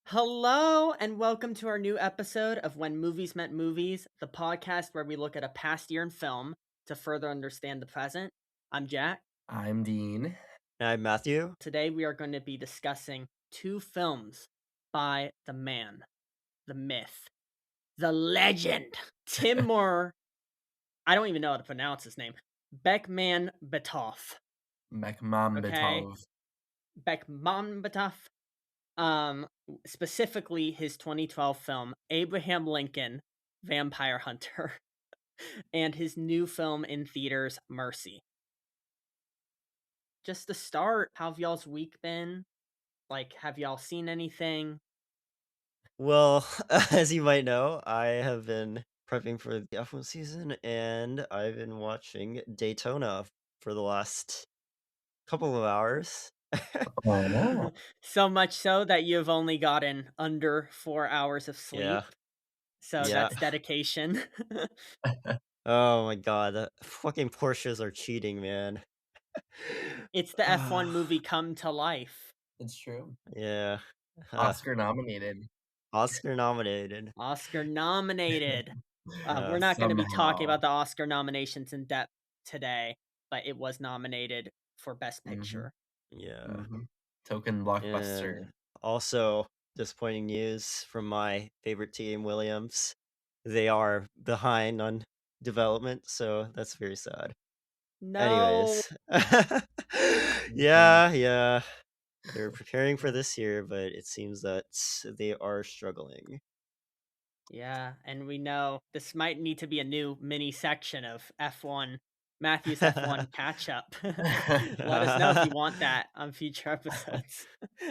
Hello, and welcome to our new episode of When Movies Met Movies, the podcast where we look at a past year in film to further understand the present. I'm Jack. I'm Dean. I'm Matthew. Today we are going to be discussing two films by the man, the myth, the legend, Timur. I don't even know how to pronounce his name. Bekmambetov. Okay, Bekmambetov. Bekmambetov. Specifically his 2012 film Abraham Lincoln, Vampire Hunter, and his new film in theaters, Mercy. Just to start, how have y'all's week been? Like, have y'all seen anything? Well, as you might know, I have been prepping for the F1 season and I've been watching Daytona for the last couple of hours. Oh, So much so that you've only gotten under 4 hours of sleep. Yeah. So Yeah. that's dedication. Oh my god, the fucking Porsches are cheating, man. It's the F1 movie come to life. it's true. Yeah. Oscar nominated. Oscar nominated. Oscar nominated. We're not going to be talking Somehow. about the Oscar nominations in depth today, but it was nominated for Best Picture. Yeah. Token blockbuster. And also, disappointing news from my favorite team, Williams. They are behind on development, so that's very sad. No. Anyways, yeah, they're preparing for this year, but it seems that they are struggling. Yeah, and we know this might need to be a new mini section of F1, Matthew's F1 catch up. Let us know if you want that on future episodes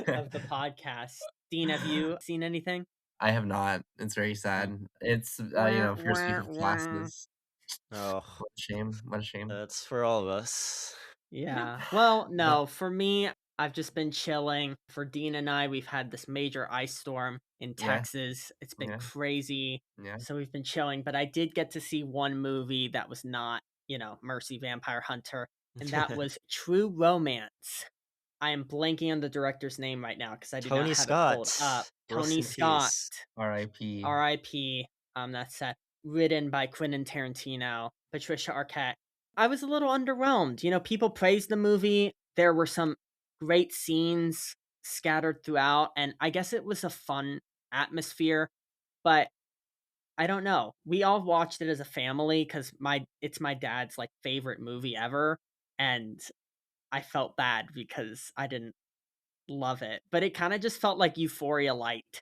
of the podcast. Dean, have you seen anything? I have not. It's very sad. It's first week of classes. Oh, What a shame. What a shame. that's for all of us. Yeah. Well, no, for me, I've just been chilling. For Dean and I, we've had this major ice storm in Yeah. Texas. It's been Yeah. crazy. Yeah. So we've been chilling, but I did get to see one movie that was not, Mercy Vampire Hunter, and that was True Romance. I am blanking on the director's name right now because I do Tony not have it pulled up. Scott. Rest Tony in Scott, peace. R.I.P. R.I.P. That's set. Written by Quentin Tarantino, Patricia Arquette. I was a little underwhelmed. People praised the movie. There were some great scenes scattered throughout, and I guess it was a fun atmosphere, but I don't know. We all watched it as a family because it's my dad's like favorite movie ever, and I felt bad because I didn't love it. But it kind of just felt like Euphoria light.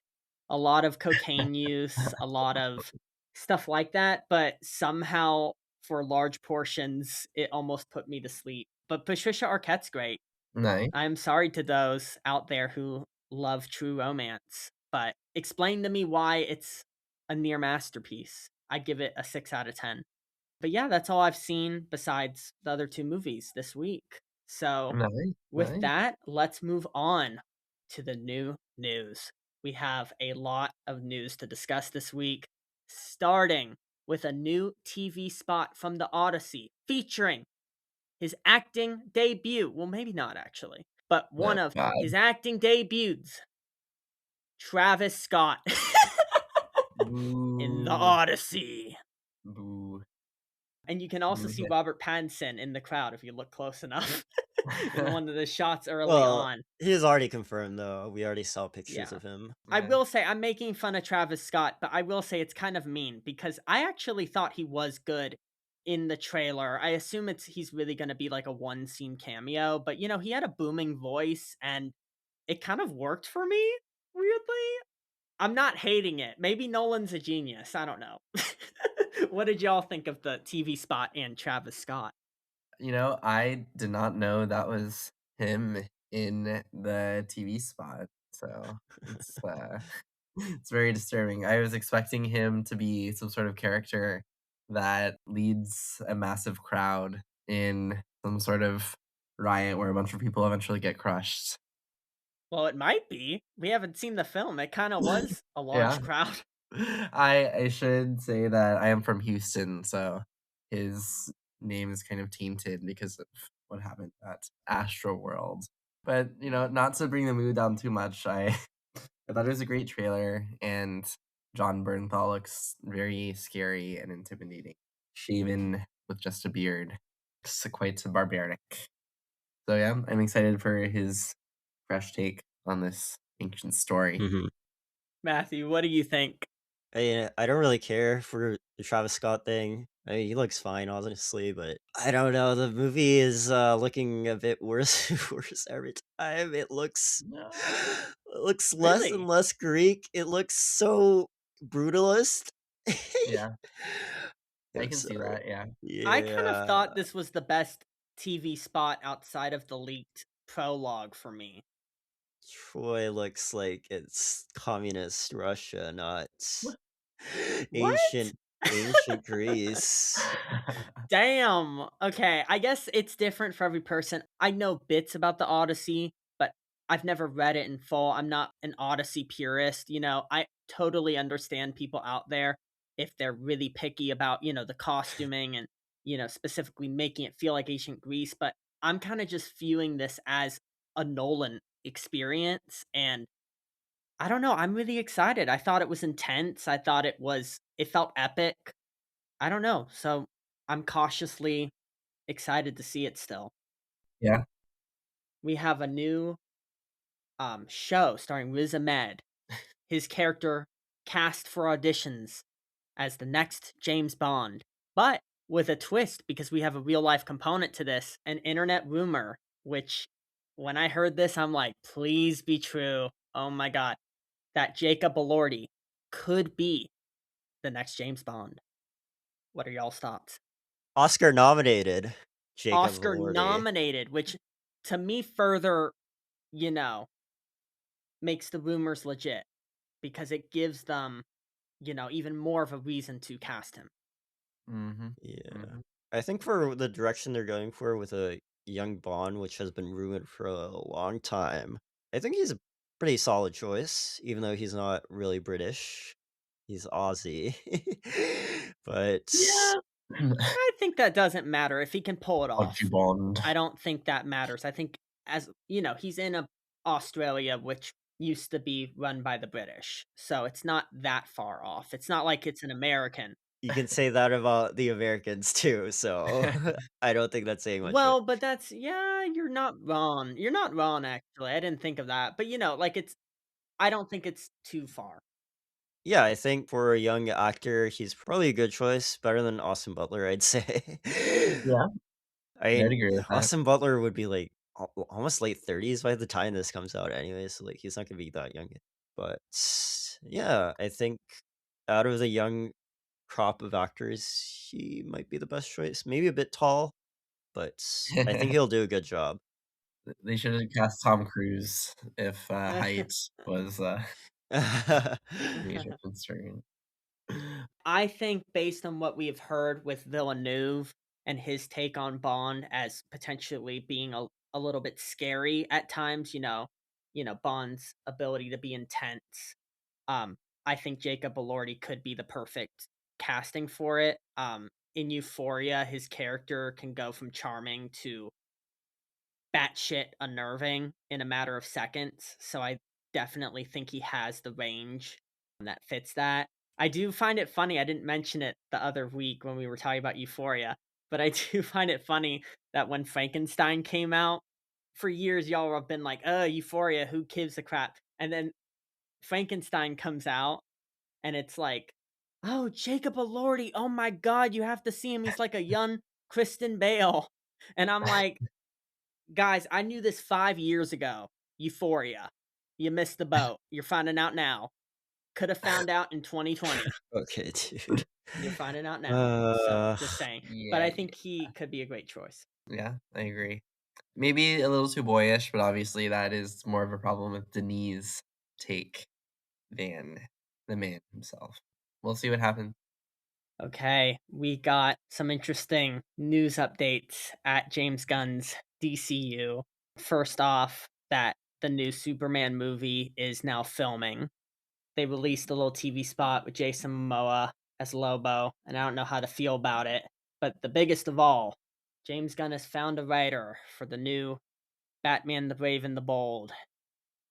A lot of cocaine use, a lot of stuff like that, but somehow for large portions it almost put me to sleep. But Patricia Arquette's great. Nice. I'm sorry to those out there who love True Romance, but explain to me why it's a near masterpiece. I'd give it a 6 out of 10. But yeah, that's all I've seen besides the other two movies this week. So, Nice. with Nice. that, let's move on to the new news. We have a lot of news to discuss this week, starting with a new TV spot from the Odyssey featuring his acting debut. Well, maybe not actually, but one Oh, of God. his acting debuts, Travis Scott in the Boo. Odyssey. Boo. And you can also Boo. see Robert Pattinson in the crowd if you look close enough in one of the shots early Well, on. he is already confirmed, though. We already saw pictures Yeah. of him. I Yeah. will say I'm making fun of Travis Scott, but I will say it's kind of mean because I actually thought he was good in the trailer. I assume he's really going to be like a one scene cameo, but he had a booming voice and it kind of worked for me weirdly. I'm not hating it. Maybe Nolan's a genius. I don't know. What did y'all think of the TV spot and Travis Scott? I did not know that was him in the TV spot, so it's, it's very disturbing. I was expecting him to be some sort of character that leads a massive crowd in some sort of riot where a bunch of people eventually get crushed. Well, it might be. We haven't seen the film. It kind of was a Yeah. large crowd. I should say that I am from Houston, so his name is kind of tainted because of what happened at Astroworld. But, not to bring the mood down too much, I I thought it was a great trailer, and John Bernthal looks very scary and intimidating. Shaven with just a beard. It's quite barbaric. So yeah, I'm excited for his fresh take on this ancient story. Mhm. Matthew, what do you think? I don't really care for the Travis Scott thing. I mean, he looks fine, honestly, but I don't know. The movie is looking a bit worse and worse every time. No. It looks less and Really? less Greek. It looks so brutalist. Yeah, I I'm can see sorry. that, yeah. I kind of Yeah. thought this was the best TV spot outside of the leaked prologue for me. Troy looks like it's communist Russia, not What? ancient ancient Greece. Damn. Okay, I guess it's different for every person. I know bits about the Odyssey, but I've never read it in full. I'm not an Odyssey purist, I totally understand people out there if they're really picky about, the costuming and, specifically making it feel like ancient Greece, but I'm kind of just viewing this as a Nolan experience, and I don't know, I'm really excited. I thought it was intense. I thought it felt epic. I don't know. So I'm cautiously excited to see it still. Yeah. We have a new show starring Riz Ahmed. His character cast for auditions as the next James Bond, but with a twist because we have a real life component to this, an internet rumor, which when I heard this, I'm like, please be true. Oh my god. That Jacob Elordi could be the next James Bond. What are y'all's thoughts? Oscar nominated Jacob Oscar Elordi. nominated, which to me further, you know, makes the rumors legit because it gives them, even more of a reason to cast him. Mhm. Yeah. Mhm. I think for the direction they're going for with a young Bond, which has been rumored for a long time, I think he's a pretty solid choice, even though he's not really British. He's Aussie. But Yeah, I think that doesn't matter if he can pull it Archie off. Bond. I don't think that matters. I think as he's in Australia, which used to be run by the British. So it's not that far off. It's not like it's an American. you can say that about the Americans too, so I don't think that's saying much. Well, but that's yeah, you're not wrong. You're not wrong actually. I didn't think of that. But like I don't think it's too far. Yeah, I think for a young actor, he's probably a good choice, better than Austin Butler, I'd say. Yeah, I I'd mean, agree with that. Austin Butler would be like almost late 30s by the time this comes out anyway, so like he's not gonna be that young. But yeah, I think out of the young crop of actors, he might be the best choice. Maybe a bit tall, but I think he'll do a good job. They should have cast Tom Cruise if, height was, a major concern. I think based on what we've heard with Villeneuve and his take on Bond as potentially being a little bit scary at times, Bond's ability to be intense. I think Jacob Elordi could be the perfect casting for it. In Euphoria, his character can go from charming to batshit unnerving in a matter of seconds. So I definitely think he has the range that fits that. I do find it funny. I didn't mention it the other week when we were talking about Euphoria, but I do find it funny that when Frankenstein came out, for years y'all have been like, "Oh, Euphoria, who gives a crap?" And then Frankenstein comes out, and it's like, "Oh, Jacob Elordi! Oh my god, you have to see him. He's like a young Kristen Bale." And I'm like, guys, I knew this 5 years ago. Euphoria. You missed the boat. You're finding out now. Could have found out in 2020. Okay, dude. You're finding out now. So, Uh, just saying. But Yeah, I think he could be a great choice. yeah, I agree. Maybe a little too boyish, but obviously that is more of a problem with Denis' take than the man himself. We'll see what happens. Okay, we got some interesting news updates at James Gunn's DCU. First off, that the new Superman movie is now filming. They released a little TV spot with Jason Momoa as Lobo, and I don't know how to feel about it. But the biggest of all, James Gunn has found a writer for the new Batman the Brave and the Bold.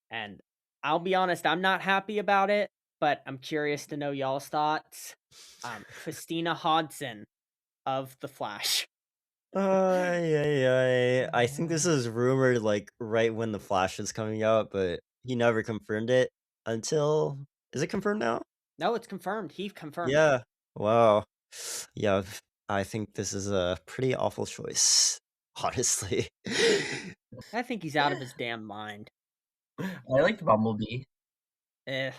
And I'll be honest, I'm not happy about it, but I'm curious to know y'all's thoughts. Christina Hodson of The Flash. I think this is rumored, like, right when The Flash is coming out, but he never confirmed it until is it confirmed now? No, it's confirmed. He confirmed it. Yeah. Wow. Yeah, I think this is a pretty awful choice, honestly. I think he's out of his damn mind. I liked Bumblebee. Eh,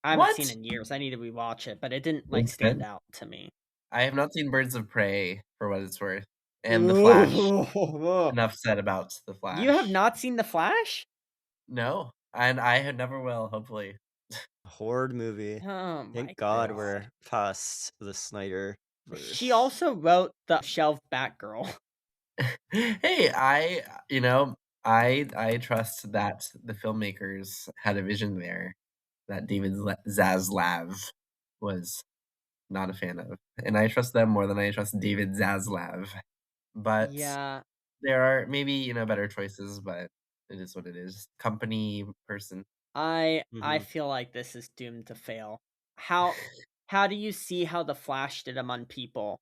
I haven't seen What? it in years. I need to rewatch it, but it didn't like It's stand good. out to me. I have not seen Birds of Prey for what it's worth, and The Flash. You Enough said about The have Flash. not seen The Flash? No, and I never will, hopefully. Horde movie. Oh my Thank God It's we're god. past the Snyder She verse. also wrote the shelved Batgirl. Hey, I trust that the filmmakers had a vision there that Zaslav was not a fan of, and I trust them more than I trust David Zaslav. But Yeah, there are maybe, better choices, but it is what it is. Company person. I Mhm. feel like this is doomed to fail. How how do you see how the Flash did among people,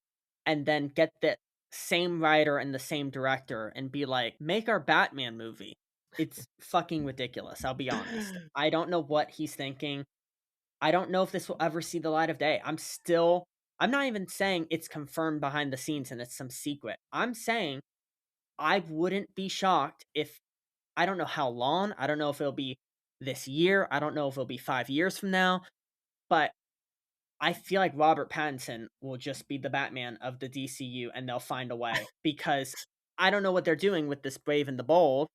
and then get the same writer and the same director and be like, make our Batman movie? It's fucking ridiculous. I'll be honest. I don't know what he's thinking. I don't know if this will ever see the light of day. I'm not even saying it's confirmed behind the scenes and it's some secret. I'm saying I wouldn't be shocked if I don't know how long. I don't know if it'll be this year. I don't know if it'll be 5 years from now, but I feel like Robert Pattinson will just be the Batman of the DCU and they'll find a way because I don't know what they're doing with this Brave and the Bold.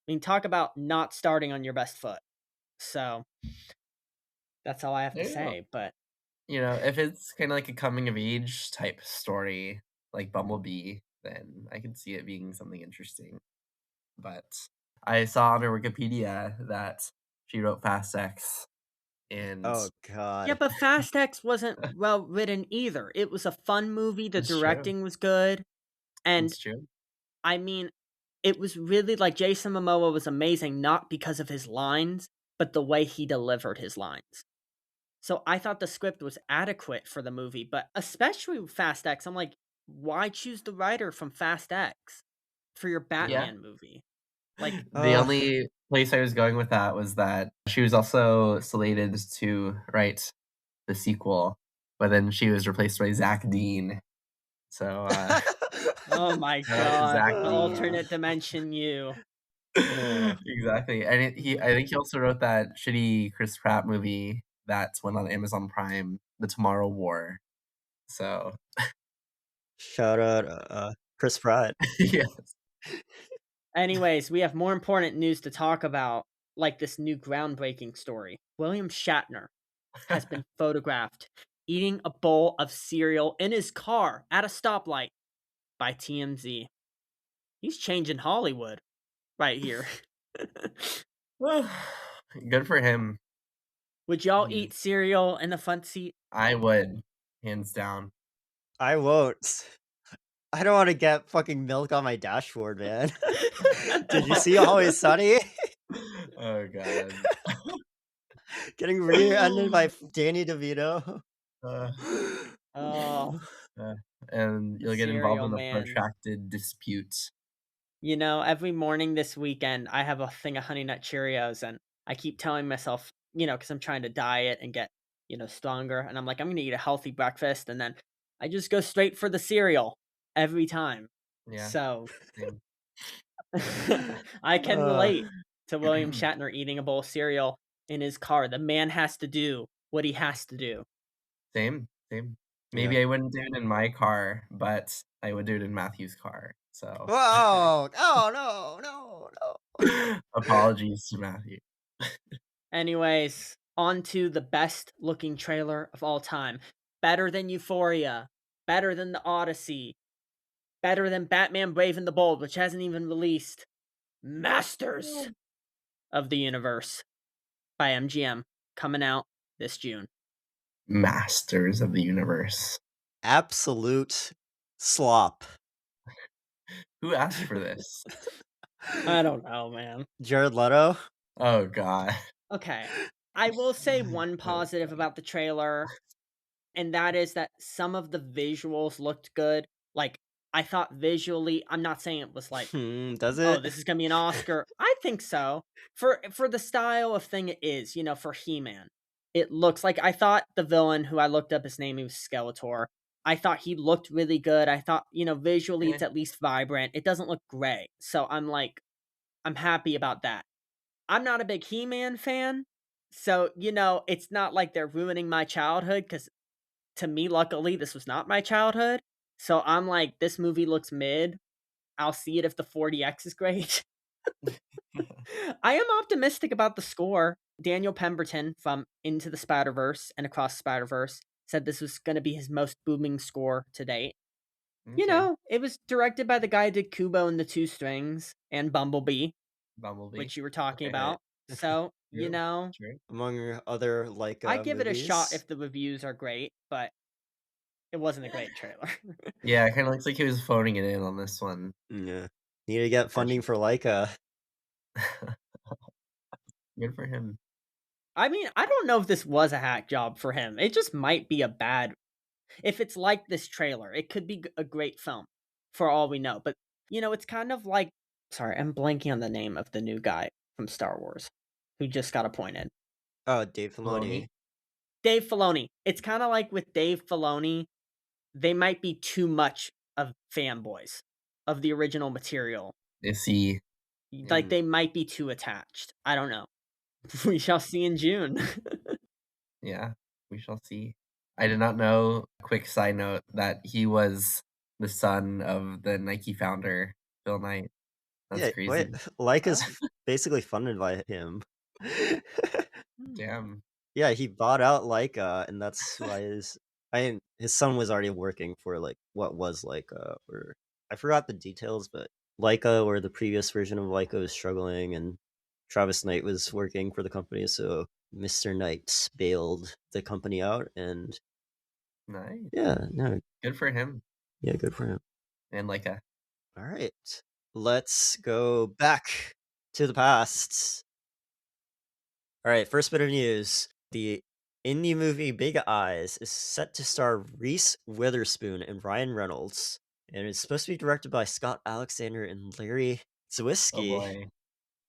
I mean, talk about not starting on your best foot. So, that's all I have to Yeah. say, but If it's kind of like a coming of age type story, like Bumblebee, then I can see it being something interesting. But I saw on her Wikipedia that she wrote Fast X, and Oh yeah, god. but Fast X wasn't well written either. It was a fun movie, the it's true. directing was good, and It's true. I mean, it was really like Jason Momoa was amazing not because of his lines, but the way he delivered his lines. So I thought the script was adequate for the movie, but especially with Fast X, I'm like, why choose the writer from Fast X for your Yeah. Batman movie? Like, The Uh, only place I was going with that was that she was also slated to write the sequel, but then she was replaced by Zach Dean. So, oh my shout out to god, Zach the uh, Dean. alternate dimension you. uh, Exactly, and I think he also wrote that shitty Chris Pratt movie that went on Amazon Prime, The Tomorrow War. So, shout out, Chris Pratt. yeah. Anyways, we have more important news to talk about, like this new groundbreaking story. William Shatner has been photographed eating a bowl of cereal in his car at a stoplight by TMZ. He's changing Hollywood right here. Good for him. Would y'all eat He's cereal in the front seat? I would, hands down. I won't. I don't wanna get fucking milk on my dashboard, man. Did you see Always Sunny? Oh god. Getting rear-ended by Danny DeVito. Uh, Oh, uh, and the you'll get involved cereal in a man. protracted dispute. You know, every morning this weekend, I have a thing of Honey Nut Cheerios, and I keep telling myself, because I'm trying to diet and get, stronger, and I'm like, I'm gonna eat a healthy breakfast, and then I just go straight for the cereal every time. Yeah, So same. I can Uh, relate to William Shatner eating a bowl of cereal in his car. The man has to do what he has to do. Same, same. yeah. Maybe I wouldn't do it in my car, but I would do it in Matthew's car. So, Whoa! Oh, no, no, no. apologies to Matthew. Anyways, on to the best looking trailer of all time. Better than Euphoria, better than the Odyssey, better than Batman Brave and the Bold, which hasn't even released. Masters of the Universe by MGM coming out this June. Masters of the universe. Absolute slop. Who asked for this? I don't know, man. Jared Leto? Oh god. Okay. I will say one Oh positive god. about the trailer, and that is that some of the visuals looked good. Like, I thought visually, I'm not saying it was like, Does "Oh, it? this is gonna be an Oscar." I think so. For the style of thing it is, for He-Man. It looks like I thought the villain who I looked up his name, he was Skeletor. I thought he looked really good. I thought, visually Eh, it's at least vibrant. It doesn't look gray. So I'm like, I'm happy about that. I'm not a big He-Man fan, so, it's not like they're ruining my childhood. Because to me, luckily, this was not my childhood, so I'm like, "This movie looks mid. I'll see it if the 40X is great." I am optimistic about the score. Daniel Pemberton from Into the Spider-Verse and Across the Spider-Verse said this was gonna be his most booming score to date. okay. It was directed by the guy who did Kubo and the Two Strings and Bumblebee, Bumblebee. which you were talking Okay. about. So, True. True. Among other I Leica give it a shot movies. if the reviews are great, but it wasn't a great trailer. Yeah, it kinda looks like he was phoning it in on this one, Yeah. Need to get funding for unfortunately. Leica. Good for him. I mean, I don't know if this was a hack job for him. It just might be a bad if it's like this trailer, it could be a great film for all we know. But, it's kind of like sorry, I'm blanking on the name of the new guy from Star Wars who just got appointed. Oh, Dave Filoni? Filoni. Dave Filoni. It's kind of like with Dave Filoni, they might be too much of fanboys of the original material. Is he Like in they might be too attached. I don't know. We shall see in June. yeah, we shall see. I did not know, quick side note, that he was the son of the Nike founder, Phil Knight. That's Yeah, wait, crazy. Leica's Oh. basically funded by him. Hmm. Damn. Yeah, he bought out Leica, and that's why his son was already working for, like, what was Leica, or I forgot the details, but Leica, or the previous version of Leica, was struggling, and Travis Knight was working for the company, so Mr. Knight bailed the company out, and Nice. yeah, no, Good for him. yeah, good for him. And like a All right, let's go back to the past. All right, first bit of news. The indie movie Big Eyes is set to star Reese Witherspoon and Ryan Reynolds, and it's supposed to be directed by Scott Alexander and Larry oh Zawiski. boy.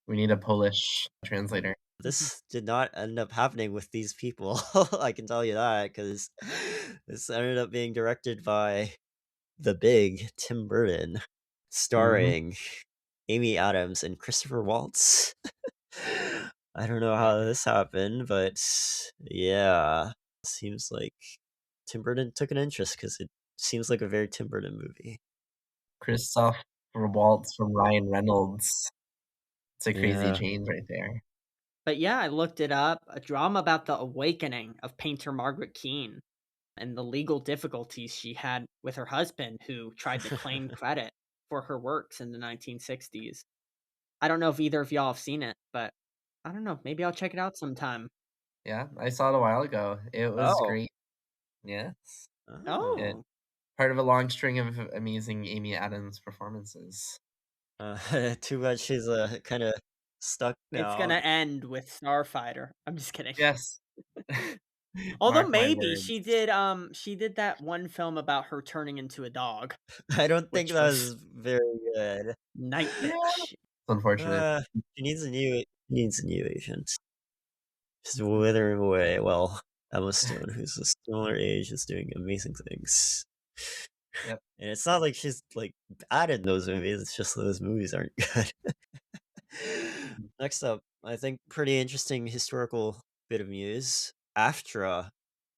We need a Polish translator. This did not end up happening with these people. I can tell you that, because this ended up being directed by the big Tim Burton, Mhm. starring Amy Adams and Christopher Waltz. I don't know Nice. how this happened, but yeah, seems like Tim Burton took an interest, because it seems like a very Tim Burton movie. Christoph Waltz from Ryan Reynolds. It's a crazy Yeah. change right there. But yeah, I looked it up. A drama about the awakening of painter Margaret Keane and the legal difficulties she had with her husband, who tried to claim credit for her works in the 1960s. I don't know if either of y'all have seen it, but I don't know. Maybe I'll check it out sometime. Yeah, I saw it a while ago. It was Oh. great. Yes. It Oh. Oh, part of a long string of amazing Amy Adams performances. Too bad she's kind of stuck it's now. gonna end with Starfighter. I'm just kidding. Yes. Although Mark my maybe words. she did that one film about her turning into a dog, I don't think which that was was very good. Night Yeah, Bitch. it's unfortunate. She needs a new agent. She's withering away. Well, Emma Stone, who's a similar age, is doing amazing things. Yep. And it's not like she's like bad in those movies. It's just those movies aren't good. Next up, I think pretty interesting historical bit of news. AFTRA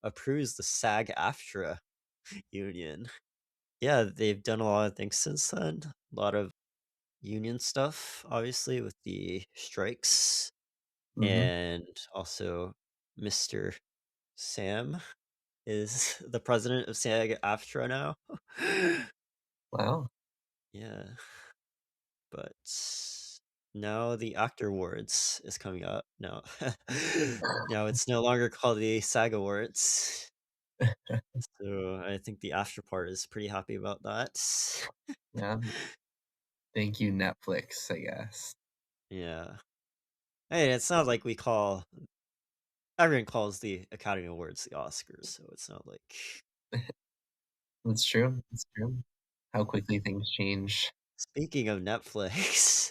approves the SAG-AFTRA union. Yeah, they've done a lot of things since then. A lot of union stuff, obviously, with the strikes, Mhm. and also Mr. Sam is the president of SAG-AFTRA now. Wow. Yeah, but now the Actor Awards is coming up. No, now it's no longer called the SAG Awards. So I think the after part is pretty happy about that. Yeah. Thank you, Netflix, I guess. Yeah. Hey, it's not like we call everyone calls the Academy Awards the Oscars, so it's not like That's true. That's true. How quickly things change. speaking of Netflix,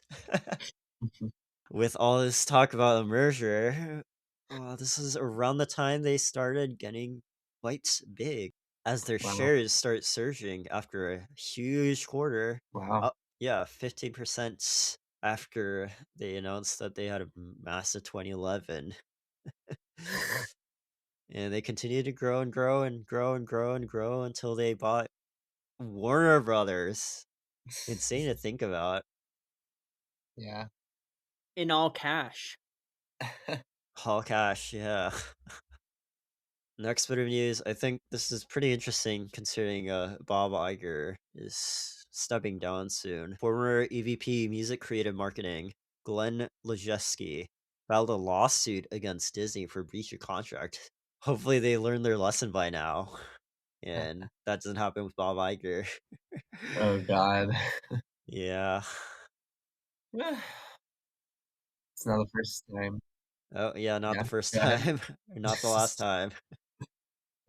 with all this talk about a merger, well, this is around the time they started getting quite big as their Wow. shares start surging after a huge quarter. Wow. Up, yeah, 15% after they announced that they had a massive 2011. And they continued to grow and grow and grow and grow and grow until they bought Warner Brothers. Insane to think about. Yeah. In all cash. All cash, yeah. Next bit of news. I think this is pretty interesting considering Bob Iger is stepping down soon. Former EVP Music Creative Marketing Glenn Lejeski filed a lawsuit against Disney for breach of contract. Hopefully they learned their lesson by now. And that doesn't happen with Bob Iger. Oh god. Yeah. It's not the first time. Oh, yeah, not Yeah. the first Go ahead. time, or not the last time.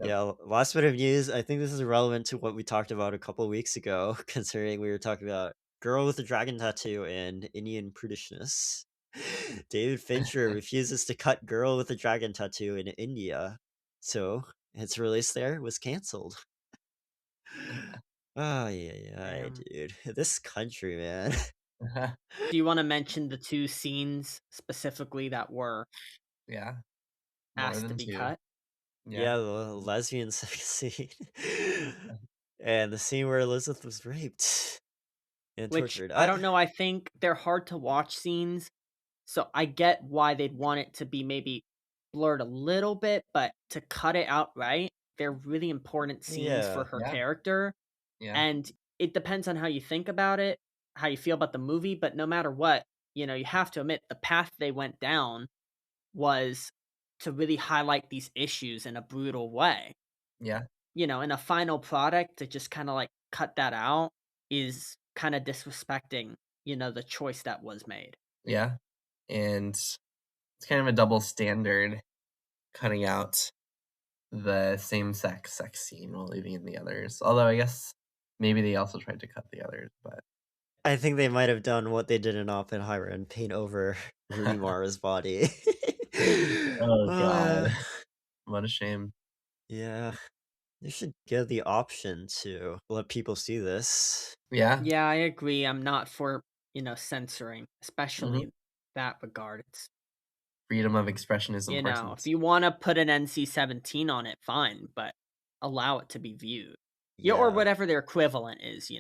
Yep. Yeah, last bit of news. I think this is relevant to what we talked about a couple weeks ago, considering we were talking about girl with a dragon tattoo and Indian prudishness. David Fincher refuses to cut girl with a dragon tattoo in India, so its release there was canceled. Oh yeah, Damn. dude, this country, man. Do you want to mention the two scenes specifically that were Yeah. More asked to than be 2. cut? Yeah. Yeah, the lesbian sex scene, and the scene where Elizabeth was raped and Which tortured. I don't know. I think they're hard to watch scenes. So I get why they'd want it to be maybe blurred a little bit, but to cut it outright, they're really important scenes for Yeah. her Yeah. character. Yeah. And it depends on how you think about it, how you feel about the movie, but no matter what, you have to admit the path they went down was to really highlight these issues in a brutal way. Yeah. In a final product to just kind of like cut that out is kind of disrespecting, the choice that was made. Yeah. And it's kind of a double standard cutting out the same-sex sex scene while leaving in the others. Although I guess maybe they also tried to cut the others, but I think they might have done what they did in Oppenheimer and paint over Rooney Mara's body. oh god. Uh, What a shame. yeah, they should give the option to let people see this. Yeah. Yeah, I agree. I'm not for, censoring, Mhm. especially that regard. It's, Freedom of expression is if important. you want to put an NC-17 on it, fine, but allow it to be viewed. Yeah, or Yeah, whatever their equivalent is,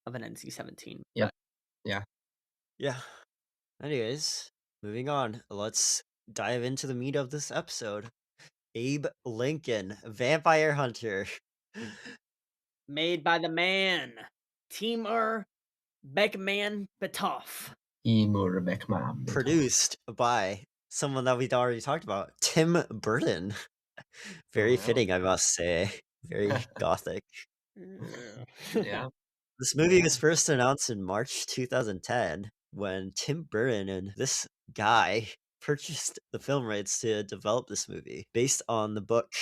of an NC-17. Yep. But Yeah. yeah. Anyways, moving on. Let's dive into the meat of this episode. Abe Lincoln, Vampire Hunter. made by the man, Timur Bekmambetov. Timur Bekmambetov. Produced by someone that we'd already talked about, Tim Burton. Oh, Very wow. fitting, I must say. Very gothic. Yeah. This movie Yeah. was first announced in March 2010 when Tim Burton and this guy purchased the film rights to develop this movie based on the book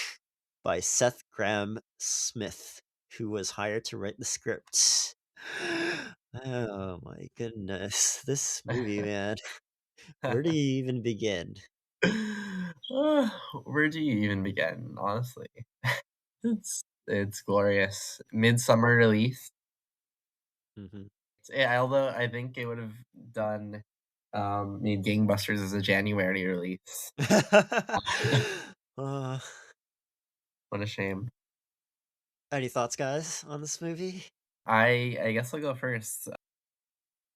by Seth Graham Smith, who was hired to write the script. Oh my goodness. This movie, man. Where do you even begin? Uh, where do you even begin, honestly? It's glorious. Midsummer release. Mhm. Yeah, although I think it would have done made gangbusters as a January release. Uh, What a shame. any thoughts, guys, on this movie? I guess I'll go first.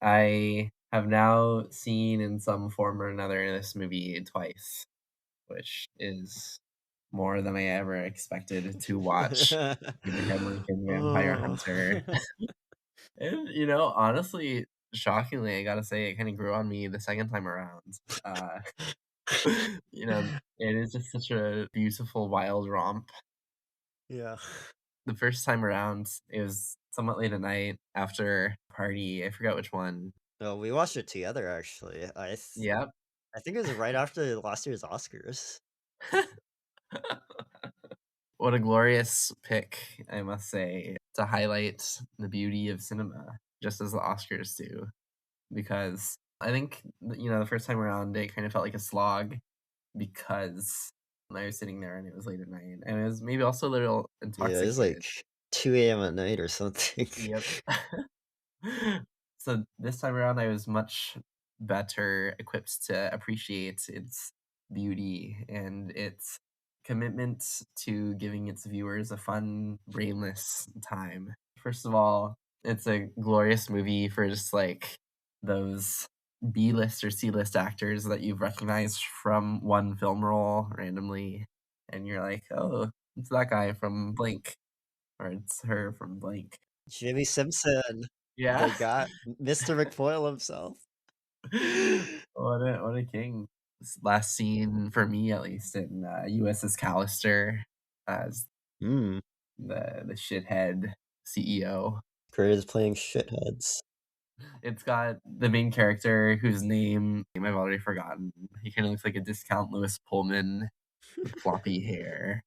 I have now seen in some form or another this movie twice, which is more than I ever expected to watch Abraham Lincoln Vampire Oh. Hunter. And, honestly, shockingly, I gotta say, it kinda grew on me the second time around. You know, it is just such a beautiful, wild romp. Yeah. The first time around, it was somewhat late at night after a party, I forgot which one. No, we watched it together, actually. Yep. I think it was right after last year's Oscars. What a glorious pick, I must say, to highlight the beauty of cinema, just as the Oscars do. Because I think, the first time around, it kind of felt like a slog because I was sitting there and it was late at night. And it was maybe also a little Yeah, it was intoxicated. like 2 a.m. at night or something. Yep. So this time around, I was much better equipped to appreciate its beauty and its commitment to giving its viewers a fun, brainless time. First of all, it's a glorious movie for just like those B-list or C-list actors that you've recognized from one film role randomly, and you're like, oh, it's that guy from Blink, or it's her from Blink. Jimmy Simpson, Yeah. the guy, Mr. McFoyle himself. What a king. This last scene, for me at least, in USS Callister as Hmm. the shithead CEO. Great is playing shitheads. It's got the main character whose name I've already forgotten. He kind of looks like a discount Lewis Pullman with floppy hair.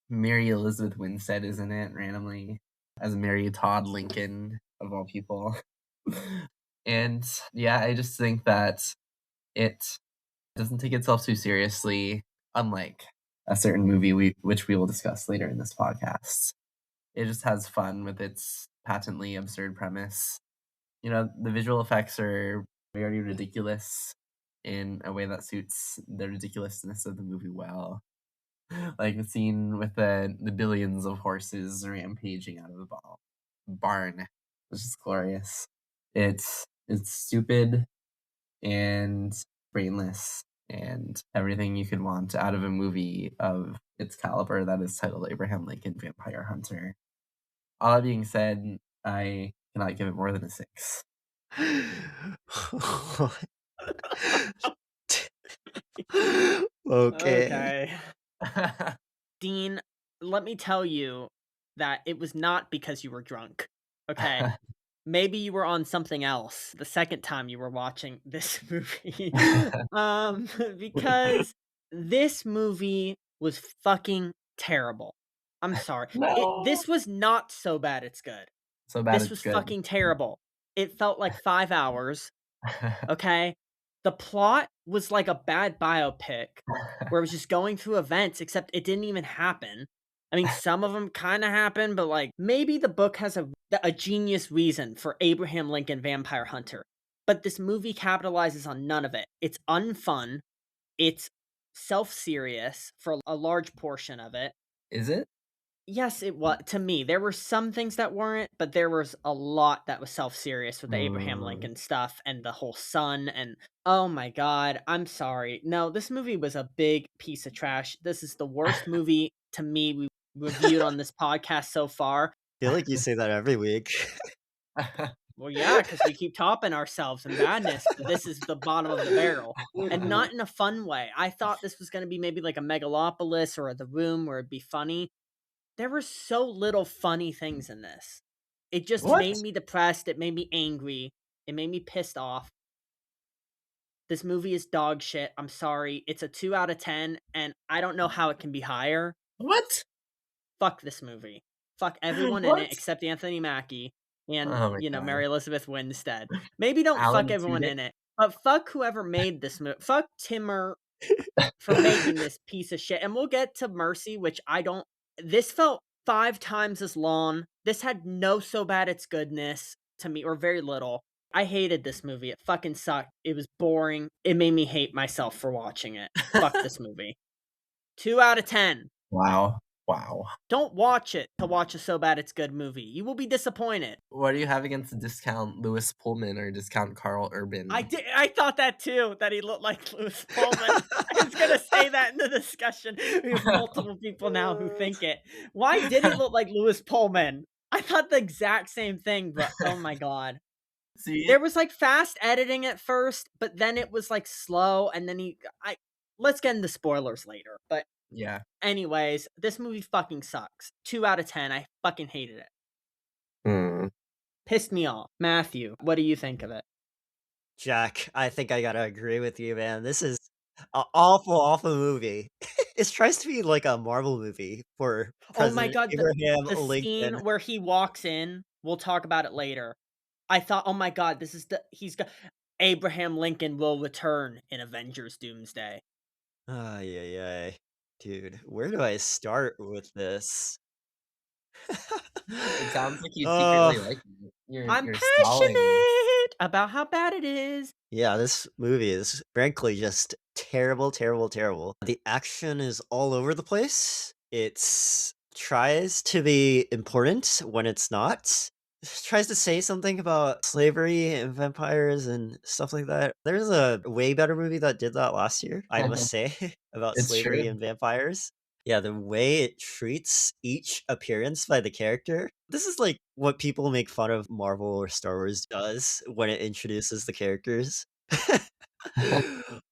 Mary Elizabeth Winstead is in it randomly as Mary Todd Lincoln, of all people. And yeah, I just think that it doesn't take itself too seriously, unlike a certain movie which we will discuss later in this podcast. It just has fun with its patently absurd premise. The visual effects are very ridiculous in a way that suits the ridiculousness of the movie well. Like the scene with the billions of horses rampaging out of the barn. It's just glorious. It's stupid and brainless and everything you could want out of a movie of its caliber that is titled Abraham Lincoln Vampire Hunter. All that being said, I cannot give it more than a 6. Okay. Okay. Dean, let me tell you that it was not because you were drunk. Okay. Maybe you were on something else the second time you were watching this movie. Because this movie was fucking terrible. I'm sorry. No. This was not so bad it's good. So bad This it's was good. fucking terrible. It felt like 5 hours, okay? The plot was like a bad biopic where it was just going through events, except it didn't even happen. I mean, some of them kind of happened, but like maybe the book has a genius reason for Abraham Lincoln Vampire Hunter. But this movie capitalizes on none of it. It's unfun. It's self-serious for a large portion of it. Is it? Yes, it was to me. There were some things that weren't, but there was a lot that was self-serious with the Abraham Mm. Lincoln stuff and the whole son and oh my god, I'm sorry. No, this movie was a big piece of trash. This is the worst movie to me we reviewed on this podcast so far. I feel like you say that every week. Well, yeah, because we keep topping ourselves in badness, but this is the bottom of the barrel. And not in a fun way. I thought this was going to be maybe like a Megalopolis or The Room where it'd be funny. There were so little funny things in this. It just What? made me depressed, it made me angry, it made me pissed off. This movie is dog shit, I'm sorry. It's a 2 out of 10, and I don't know how it can be higher. What? Fuck this movie. Fuck everyone in What? it except Anthony Mackie and, Oh my god. Mary Elizabeth Winstead. Maybe don't fuck Alan everyone Tudyk? in it, but fuck whoever made this movie. Fuck Timur for making this piece of shit. And we'll get to Mercy, which I don't. This felt 5 times as long. This had no so bad it's goodness to me, or very little. I hated this movie. It fucking sucked. It was boring. It made me hate myself for watching it. Fuck this movie. 2 out of 10. Wow. Wow. Don't watch it to watch a so bad it's good movie. You will be disappointed. What do you have against discount Lewis Pullman or discount Carl Urban? I thought that too, that he looked like Lewis Pullman. I was gonna say that in the discussion. We have multiple people now who think it. Why did he look like Lewis Pullman? I thought the exact same thing, but oh my god. See? There was like fast editing at first, but then it was like slow, and then let's get into spoilers later. But Yeah. anyways, this movie fucking sucks. 2 out of 10. I fucking hated it. Hmm. Pissed me off. Matthew, what do you think of it? Jack, I think I gotta agree with you, man. This is a awful, awful movie. It tries to be like a Marvel movie for Oh my President god, Abraham the scene Lincoln. where he walks in, we'll talk about it later. I thought, "Oh my god, this is the he's go Abraham Lincoln will return in Avengers Doomsday." Ay, ay, ay. Dude, where do I start with this? It sounds like you secretly Oh, like it. I'm You're stalling. passionate about how bad it is. yeah, this movie is frankly just terrible, terrible, terrible. The action is all over the place. It's tries to be important when it's not. Tries to say something about slavery and vampires and stuff like that. There's a way better movie that did that last year, I must say, about It's slavery true. and vampires. Yeah, the way it treats each appearance by the character. This is like what people make fun of Marvel or Star Wars does when it introduces the characters.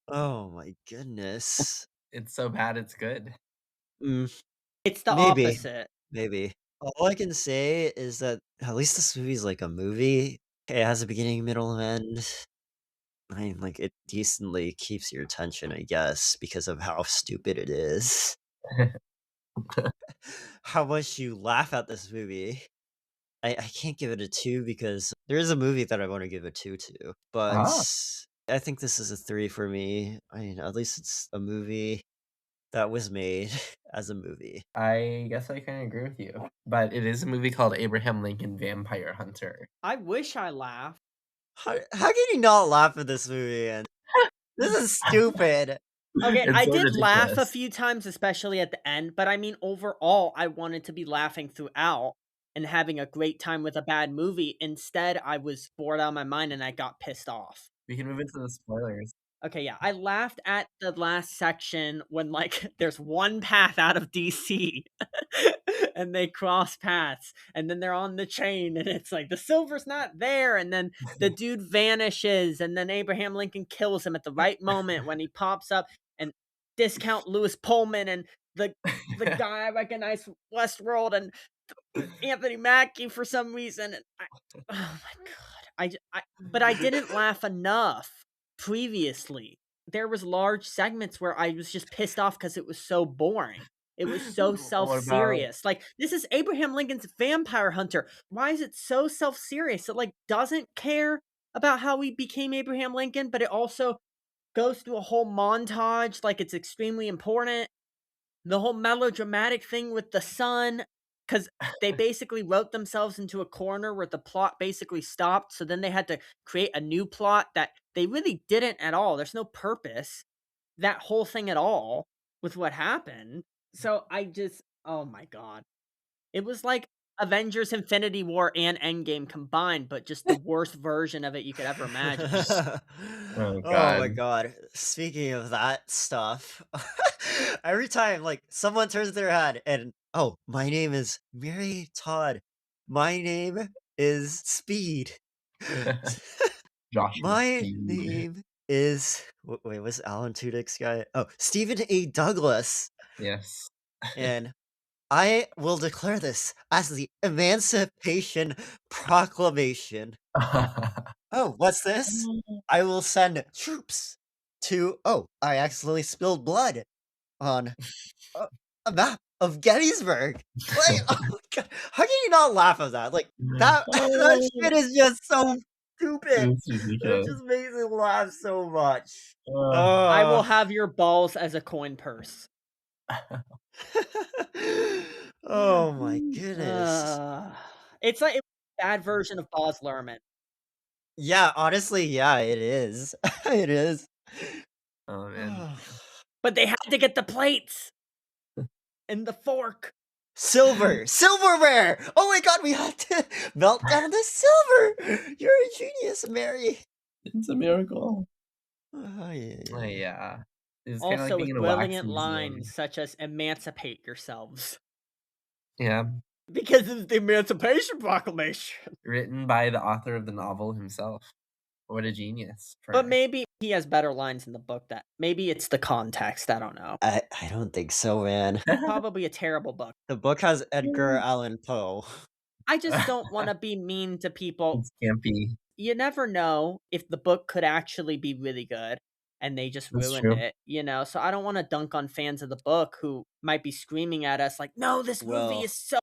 Oh my goodness. It's so bad it's good. Mm, It's the maybe, opposite. maybe. All I can say is that at least this movie's like a movie. It has a beginning, middle, and end. I mean, like, it decently keeps your attention, I guess, because of how stupid it is. How much you laugh at this movie. I can't give it a 2 because there is a movie that I wanna give a 2 to, but Ah, I think this is a 3 for me. I mean, at least it's a movie that was made as a movie. I guess I kinda agree with you, but it is a movie called Abraham Lincoln Vampire Hunter. I wish I laughed. How can you not laugh at this movie, man? This is stupid. Okay, It's I so did laugh a ridiculous. few times, especially at the end, but I mean, overall, I wanted to be laughing throughout and having a great time with a bad movie. Instead, I was bored out of my mind and I got pissed off. We can move into the spoilers. Okay, yeah, I laughed at the last section when, like, there's one path out of DC and they cross paths, and then they're on the train, and it's like the silver's not there, and then the dude vanishes, and then Abraham Lincoln kills him at the right moment when he pops up, and discount Lewis Pullman and the guy I recognize from Westworld and Anthony Mackie for some reason, and oh my god, but I didn't laugh enough previously. There was large segments where I was just pissed off because it was so boring. It was so What about self-serious. Like, this is Abraham Lincoln's Vampire Hunter. Why is it so self-serious? It, like, doesn't care about how he became Abraham Lincoln, but it also goes through a whole montage like it's extremely important. The whole melodramatic thing with the son, because they basically wrote themselves into a corner where the plot basically stopped, so then they had to create a new plot that they really didn't at all. There's no purpose, that whole thing at all, with what happened. So I just oh my god. It was like Avengers: Infinity War and Endgame combined, but just the worst version of it you could ever imagine. Oh Oh god. my god. Speaking of that stuff, every time like someone turns their head and oh, my name is Mary Todd. My name is Speed. Joshua My Speed. name is wait, what's Alan Tudyk's guy? Oh, Stephen A. Douglas. Yes. And I will declare this as the Emancipation Proclamation. Oh, what's this? I will send troops to oh, I accidentally spilled blood on a, a map of Gettysburg. Like, oh my god, how can you not laugh at that? Like that that shit is just so stupid. It's It ridiculous. just makes me laugh so much. Uh, I will Oh. have your balls as a coin purse. Oh my goodness. Uh, it's like a bad version of Baz Luhrmann. Yeah, honestly, yeah, it is. It is. oh man. But they had to get the plates and the fork. Silverware! Oh my god, we had to melt down the silver! You're a genius, Mary. It's a miracle. Oh, yeah, Oh, yeah. yeah. It's kinda like Also being with in a wax brilliant museum. lines such as "Emancipate yourselves." Yeah. Because it's the Emancipation Proclamation. Written by the author of the novel himself. What a genius But for maybe he has better lines in the book that maybe it's the context, I don't know. I don't think so, man. Probably a terrible book. The book has Edgar Allan Poe. I just don't wanna be mean to people It's campy. you never know if the book could actually be really good and they just That's ruined true. it, so I don't wanna dunk on fans of the book who might be screaming at us like, "No, this movie Well, is so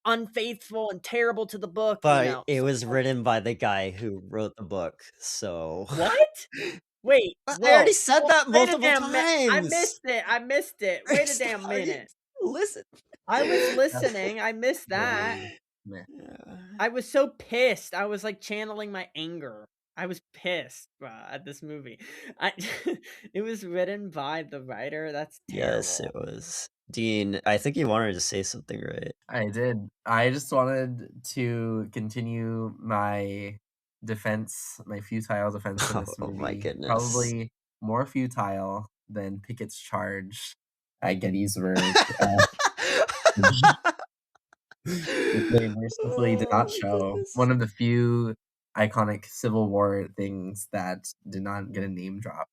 unfaithful and terrible to the book," but it so was written by the guy who wrote the book, so What? Wait, I already whoa, said whoa, that wait a multiple damn minute! times. I missed it, wait a damn Are you minute. listen? I was That's listening, I missed that. very meh. I was so pissed, I was, like, channeling my anger. I was pissed, at this movie. I it was written by the writer, that's Yes, it terrible. was. Dean, I think you wanted to say something, right? I did. I just wanted to continue my defense, my futile defense for this Oh my movie. goodness. Probably more futile than Pickett's charge at Gettysburg, which they mercifully did Oh not my show. goodness. One of the few iconic Civil War things that did not get a name drop.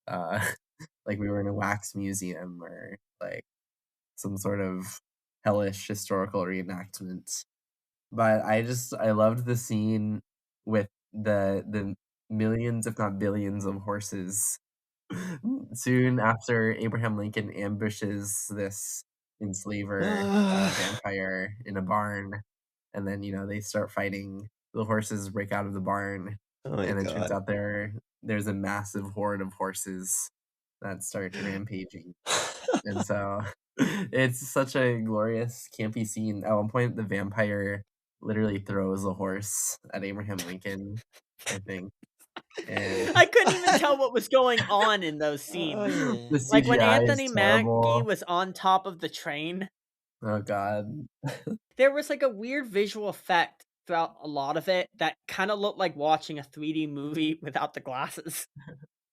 Uh, like we were in a wax museum or like some sort of hellish historical reenactment. But I loved the scene with the millions, if not billions, of horses. Soon after Abraham Lincoln ambushes this enslaver vampire in a barn, and then they start fighting. The horses break out of the barn, Oh my and it turns god. out there's a massive horde of horses that start rampaging. And so it's such a glorious, campy scene. At one point, the vampire literally throws a horse at Abraham Lincoln, I think. And I couldn't even tell what was going on in those Oh scenes. yeah. the Like, when CGI is Anthony Mackie terrible. was on top of the train, Oh god. there was, like, a weird visual effect throughout a lot of it that kinda looked like watching a 3D movie without the glasses.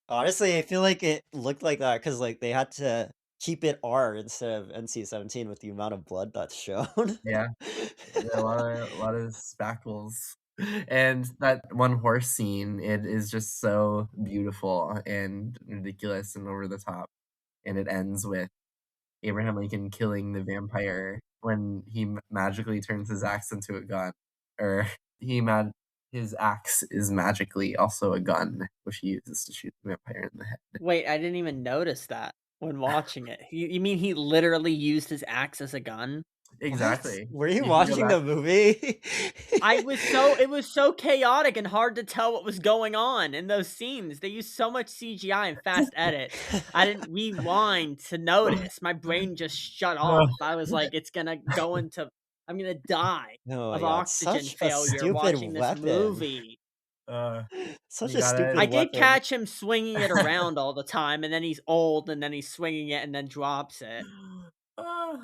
Honestly, I feel like it looked like that because like they had to keep it R instead of NC-17 with the amount of blood that's shown. Yeah, a lot of spackles. And that one horse scene, it is just so beautiful and ridiculous and over the top. And it ends with Abraham Lincoln killing the vampire when he magically turns his axe into a gun, or his axe is magically also a gun, which he uses to shoot the vampire in the head. Wait, I didn't even notice that when watching it. You mean he literally used his axe as a gun? What? Exactly. Were you If you go watching back, the movie? It was so chaotic and hard to tell what was going on in those scenes. They used so much CGI and fast edits. I didn't rewind to notice. My brain just shut off. I was like, I'm gonna die Oh of my god, oxygen such a failure stupid watching this weapon. movie. uh, Such you a gotta, stupid I did weapon. catch him swinging it around all the time, and then he's old, and then he's swinging it, and then drops it. uh,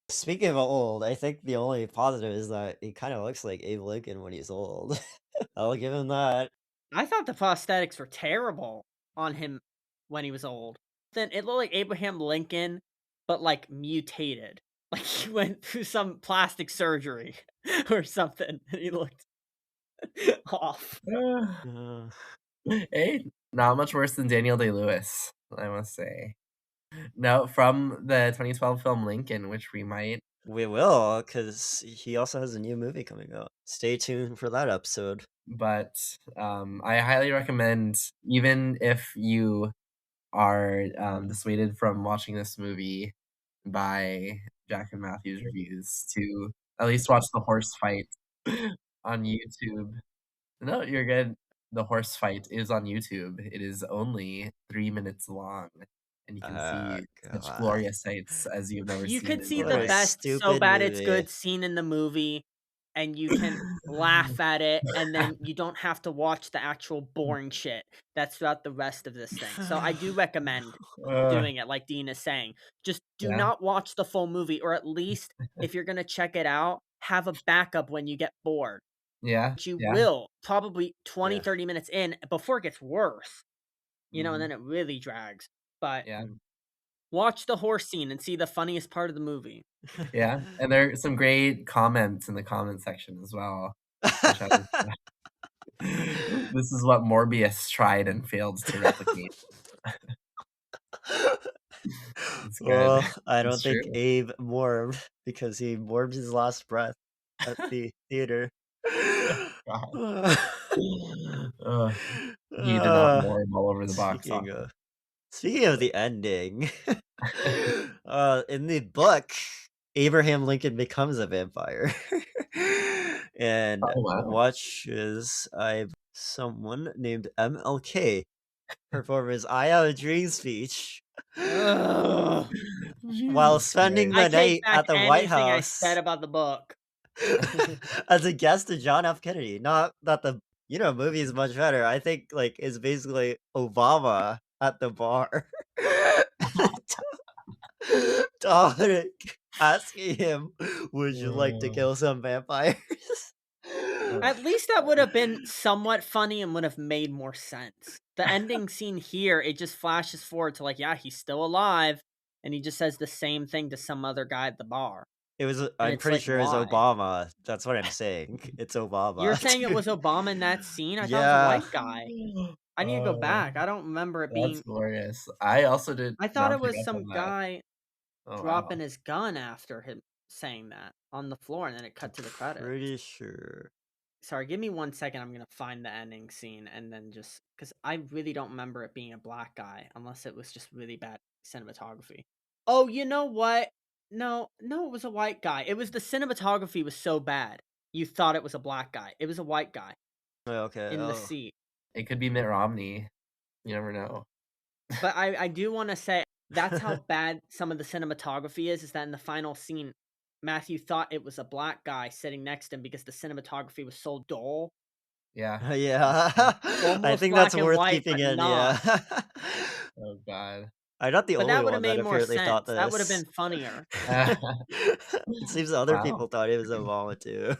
Speaking of old, I think the only positive is that he kind of looks like Abe Lincoln when he's old. I'll give him that. I thought the prosthetics were terrible on him when he was old. Then it looked like Abraham Lincoln, but like mutated. Like he went through some plastic surgery or something, and he looked off. uh, Uh, hey, not much worse than Daniel Day-Lewis, I must say. No, from the 2012 film Lincoln, which we might, we will, because he also has a new movie coming out. Stay tuned for that episode. but I highly recommend, even if you are dissuaded from watching this movie by Jack and Matthew's reviews, to at least watch the horse fight on YouTube. No, you're good. The horse fight is on YouTube. It is only 3 minutes long, and you can see such God. glorious sights as you've never You seen could in see your What the a life. best so stupid bad it's movie. good scene in the movie, and you can laugh at it, and then you don't have to watch the actual boring shit that's throughout the rest of this thing. So I do recommend Uh, doing it like Dean is saying. Just do yeah, not watch the full movie, or at least if you're gonna check it out, have a backup when you get bored. yeah, Which you yeah, will probably 20, Yeah. 30 minutes in before it gets worse, and mhm, then it really drags. But yeah, watch the horse scene and see the funniest part of the movie. yeah. And there are some great comments in the comment section as well, which I was this is what Morbius tried and failed to replicate. It's good. Well, I don't It's think true. Abe morbed because he morbed his last breath at the theater. God. Uh, he did not Uh, lord all over the box speaking office. of speaking of the ending, in the book, Abraham Lincoln becomes a vampire and Oh, wow. watches someone named MLK perform his "I Have a Dream" speech Ugh. while Jesus spending I the Christ. take night back at the White anything I said House about the book. as a guest to John F. Kennedy. Not that the movie is much better. I think like it's basically Obama at the bar. Dominic asking him, "Would you like to Oh, kill some vampires?" At least that would have been somewhat funny and would have made more sense. The ending scene here, it just flashes forward to like, yeah, he's still alive, and he just says the same thing to some other guy at the bar. And I'm it's pretty like, sure it's why? Obama. That's what I'm saying. It's You're Obama. saying it was Obama in that scene? I thought it was a Yeah. white guy. I need to go oh, back. I don't remember it that's being. glorious. I also did I thought not it pick was up on some that. guy Oh, dropping wow. his gun after him saying that on the floor, and then it I'm cut to the credits. pretty sure. Sorry, give me 1 second. I'm gonna find the ending scene and then just because I really don't remember it being a black guy unless it was just really bad cinematography. Oh, you know what? No, no, it was a white guy. It was the cinematography was so bad. You thought it was a black guy. It was a white guy Oh, okay. in the Oh. seat. It could be Mitt Romney. You never know. But I do want to say that's how bad some of the cinematography is that in the final scene, Matthew thought it was a black guy sitting next to him because the cinematography was so dull. Yeah. Yeah. I Almost think that's black and worth white, keeping but in, not. yeah. Oh, God. I'm not the But only that would've one that made more apparently thought sense. That would've this. been funnier. It seems other people Wow. thought it was Obama too.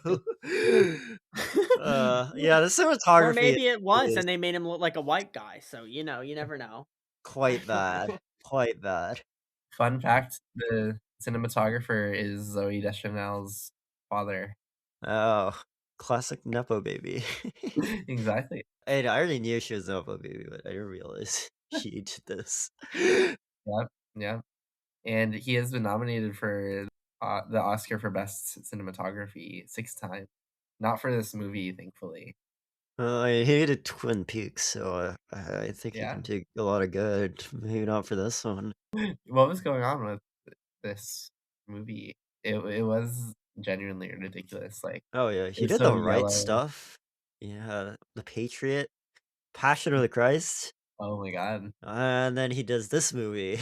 Yeah, the Or cinematography maybe it was, is and they made him look like a white guy, so, you never know. quite bad, quite bad. Fun fact, the cinematographer is Zoe Deschanel's father. Oh, classic nepo baby. Exactly. And I already knew she was a nepo baby, but I didn't realize she did this. Yep, yep. And he has been nominated for, the Oscar for Best Cinematography 6 times. Not for this movie, thankfully. I hated Twin Peaks, so I think he Yeah. can take a lot of good. Maybe not for this one. What was going on with this movie? It was genuinely ridiculous, like, Oh yeah, it he was did so the right yellow. stuff. Yeah, The Patriot, Passion of the Christ. Oh my god. And then he does this movie.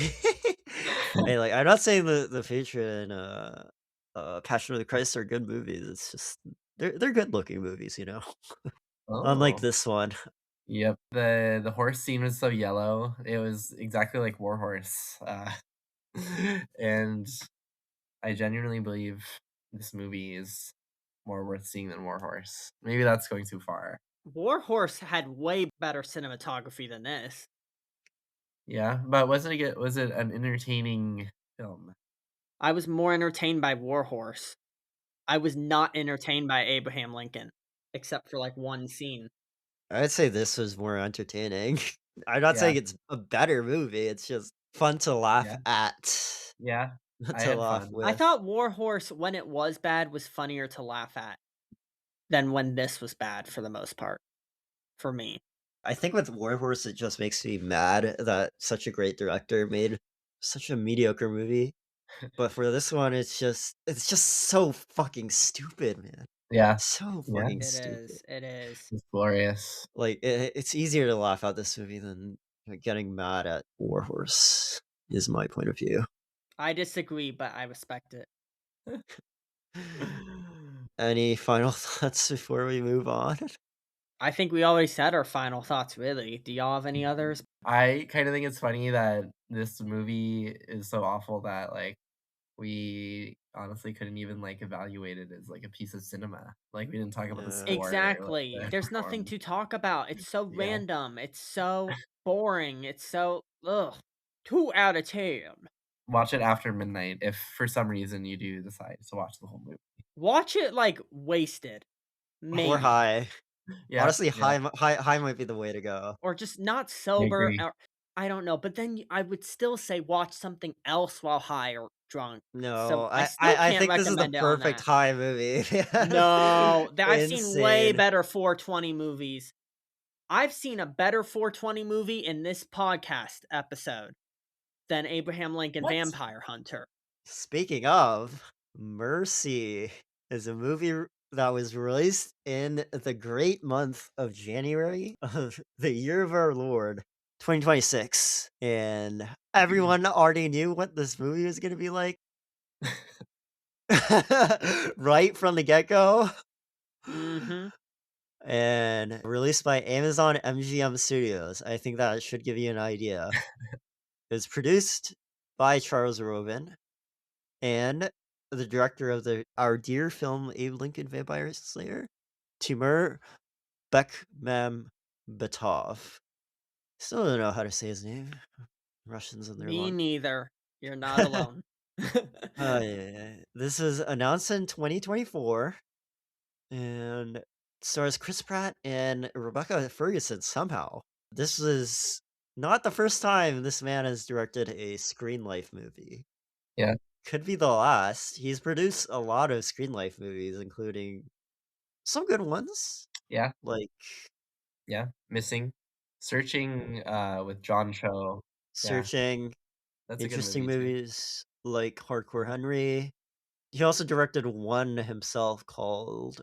Hey, like, I'm not saying the Patriot and, Passion of the Christ are good movies, it's just they're good-looking movies, you know? Unlike Oh. this one. Yep. The horse scene was so yellow. It was exactly like Warhorse. And I genuinely believe this movie is more worth seeing than Warhorse. Maybe that's going too far. Warhorse had way better cinematography than this. Yeah, but was it an entertaining film? I was more entertained by Warhorse. I was not entertained by Abraham Lincoln, except for, like, one scene. I'd say this was more entertaining. I'm not Yeah, saying it's a better movie, it's just fun to laugh yeah, at, yeah. not I to had laugh fun. I with. thought Warhorse, when it was bad, was funnier to laugh at than when this was bad for the most part, for me. I think with Warhorse, it just makes me mad that such a great director made such a mediocre movie. But for this one, it's just so fucking stupid, man. Yeah, So yeah. fucking It stupid. is, it is. It's glorious. Like it's easier to laugh at this movie than getting mad at Warhorse. Is my point of view. I disagree, but I respect it. Any final thoughts before we move on? I think we already said our final thoughts, really. Do y'all have any others? I kinda think it's funny that this movie is so awful that, like, we honestly couldn't even, like, evaluate it as, like, a piece of cinema. Like, we didn't talk about the Yeah. score or, like, Exactly. the There's nothing performance. to talk about. It's so Yeah. random. It's so boring. It's so ugh. 2 out of 10. Watch it after midnight if for some reason you do decide to watch the whole movie. Watch it like wasted, Or maybe. high. Yeah, Honestly, yeah, high might be the way to go. Or just not I sober agree. or I don't know, but then I would still say watch something else while high or drunk. So No, I I still I I can't think this is the recommend it on perfect that. high movie. No, I've seen way Insane. better 420 movies. I've seen a better 420 movie in this podcast episode than Abraham Lincoln What? Vampire Hunter. Speaking of, Mercy is a movie that was released in the great month of January of the year of our Lord, 2026. And everyone already knew what this movie was going to be like right from the get go. Mhm. And released by Amazon MGM Studios. I think that should give you an idea. It was produced by Charles Robin and the director of our dear film Abe Lincoln Vampire Slayer, Timur Bekmambetov. Still don't know how to say his name. Russians and their Me long. neither. You're not alone. Oh yeah. This was announced in 2024 and stars Chris Pratt and Rebecca Ferguson somehow. This is not the first time this man has directed a screen life movie. Yeah. Could be the last. He's produced a lot of screen life movies, including some good ones, Yeah. like Yeah. Missing. Searching with John Cho. Yeah. Searching, That's a good interesting movie too. movies like Hardcore Henry. He also directed one himself called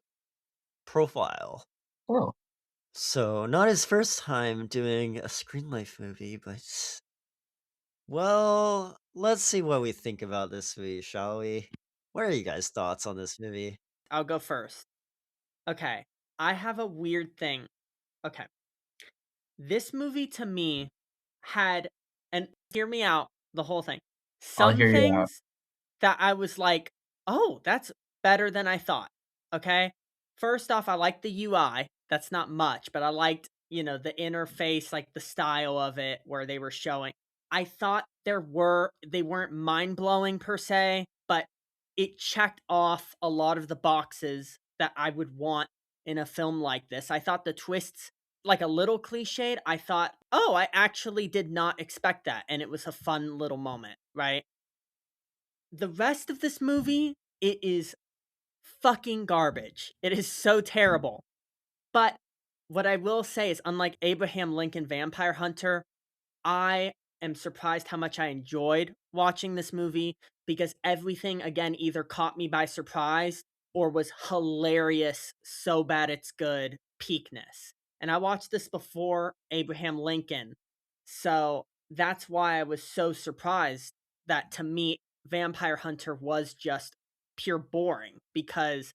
Profile. Oh. So, not his first time doing a screen life movie, but well, let's see what we think about this movie, shall we? What are you guys' thoughts on this movie? I'll go first. Okay. I have a weird thing. Okay. This movie to me had, and hear me out, the whole thing. I'll Some hear you out. things that I was like, "Oh, that's better than I thought." Okay? First off, I like the UI. That's not much, but I liked, the interface, like the style of it where they were showing. I thought they weren't mind-blowing per se, but it checked off a lot of the boxes that I would want in a film like this. I thought the twists, like a little cliched, I thought, "Oh, I actually did not expect that." And it was a fun little moment, right? The rest of this movie, it is fucking garbage. It is so terrible. But what I will say is, unlike Abraham Lincoln Vampire Hunter, I am surprised how much I enjoyed watching this movie because everything, again, either caught me by surprise or was hilarious, so bad it's good, peakness. And I watched this before Abraham Lincoln. So that's why I was so surprised that to me, Vampire Hunter was just pure boring because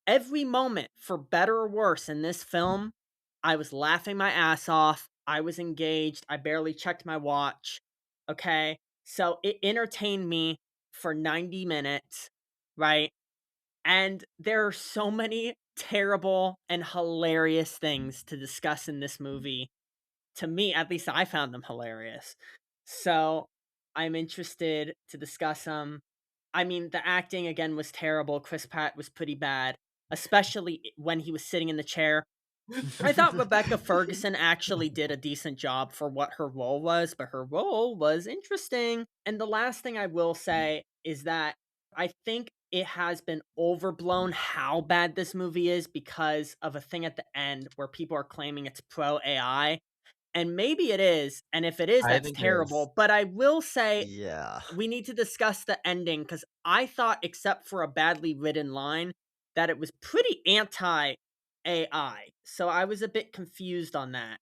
every moment, for better or worse, in this film, I was laughing my ass off. I was engaged. I barely checked my watch. Okay. So it entertained me for 90 minutes, right? And there are so many terrible and hilarious things to discuss in this movie. To me, at least I found them hilarious. So I'm interested to discuss them. I mean, the acting again was terrible. Chris Pratt was pretty bad, especially when he was sitting in the chair. I thought Rebecca Ferguson actually did a decent job for what her role was, but her role was interesting. And the last thing I will say is that I think it has been overblown how bad this movie is because of a thing at the end where people are claiming it's pro AI. And maybe it is, and if it is, I that's think it is. terrible. But I will say Yeah. we need to discuss the ending because I thought, except for a badly written line, that it was pretty anti AI. So I was a bit confused on that.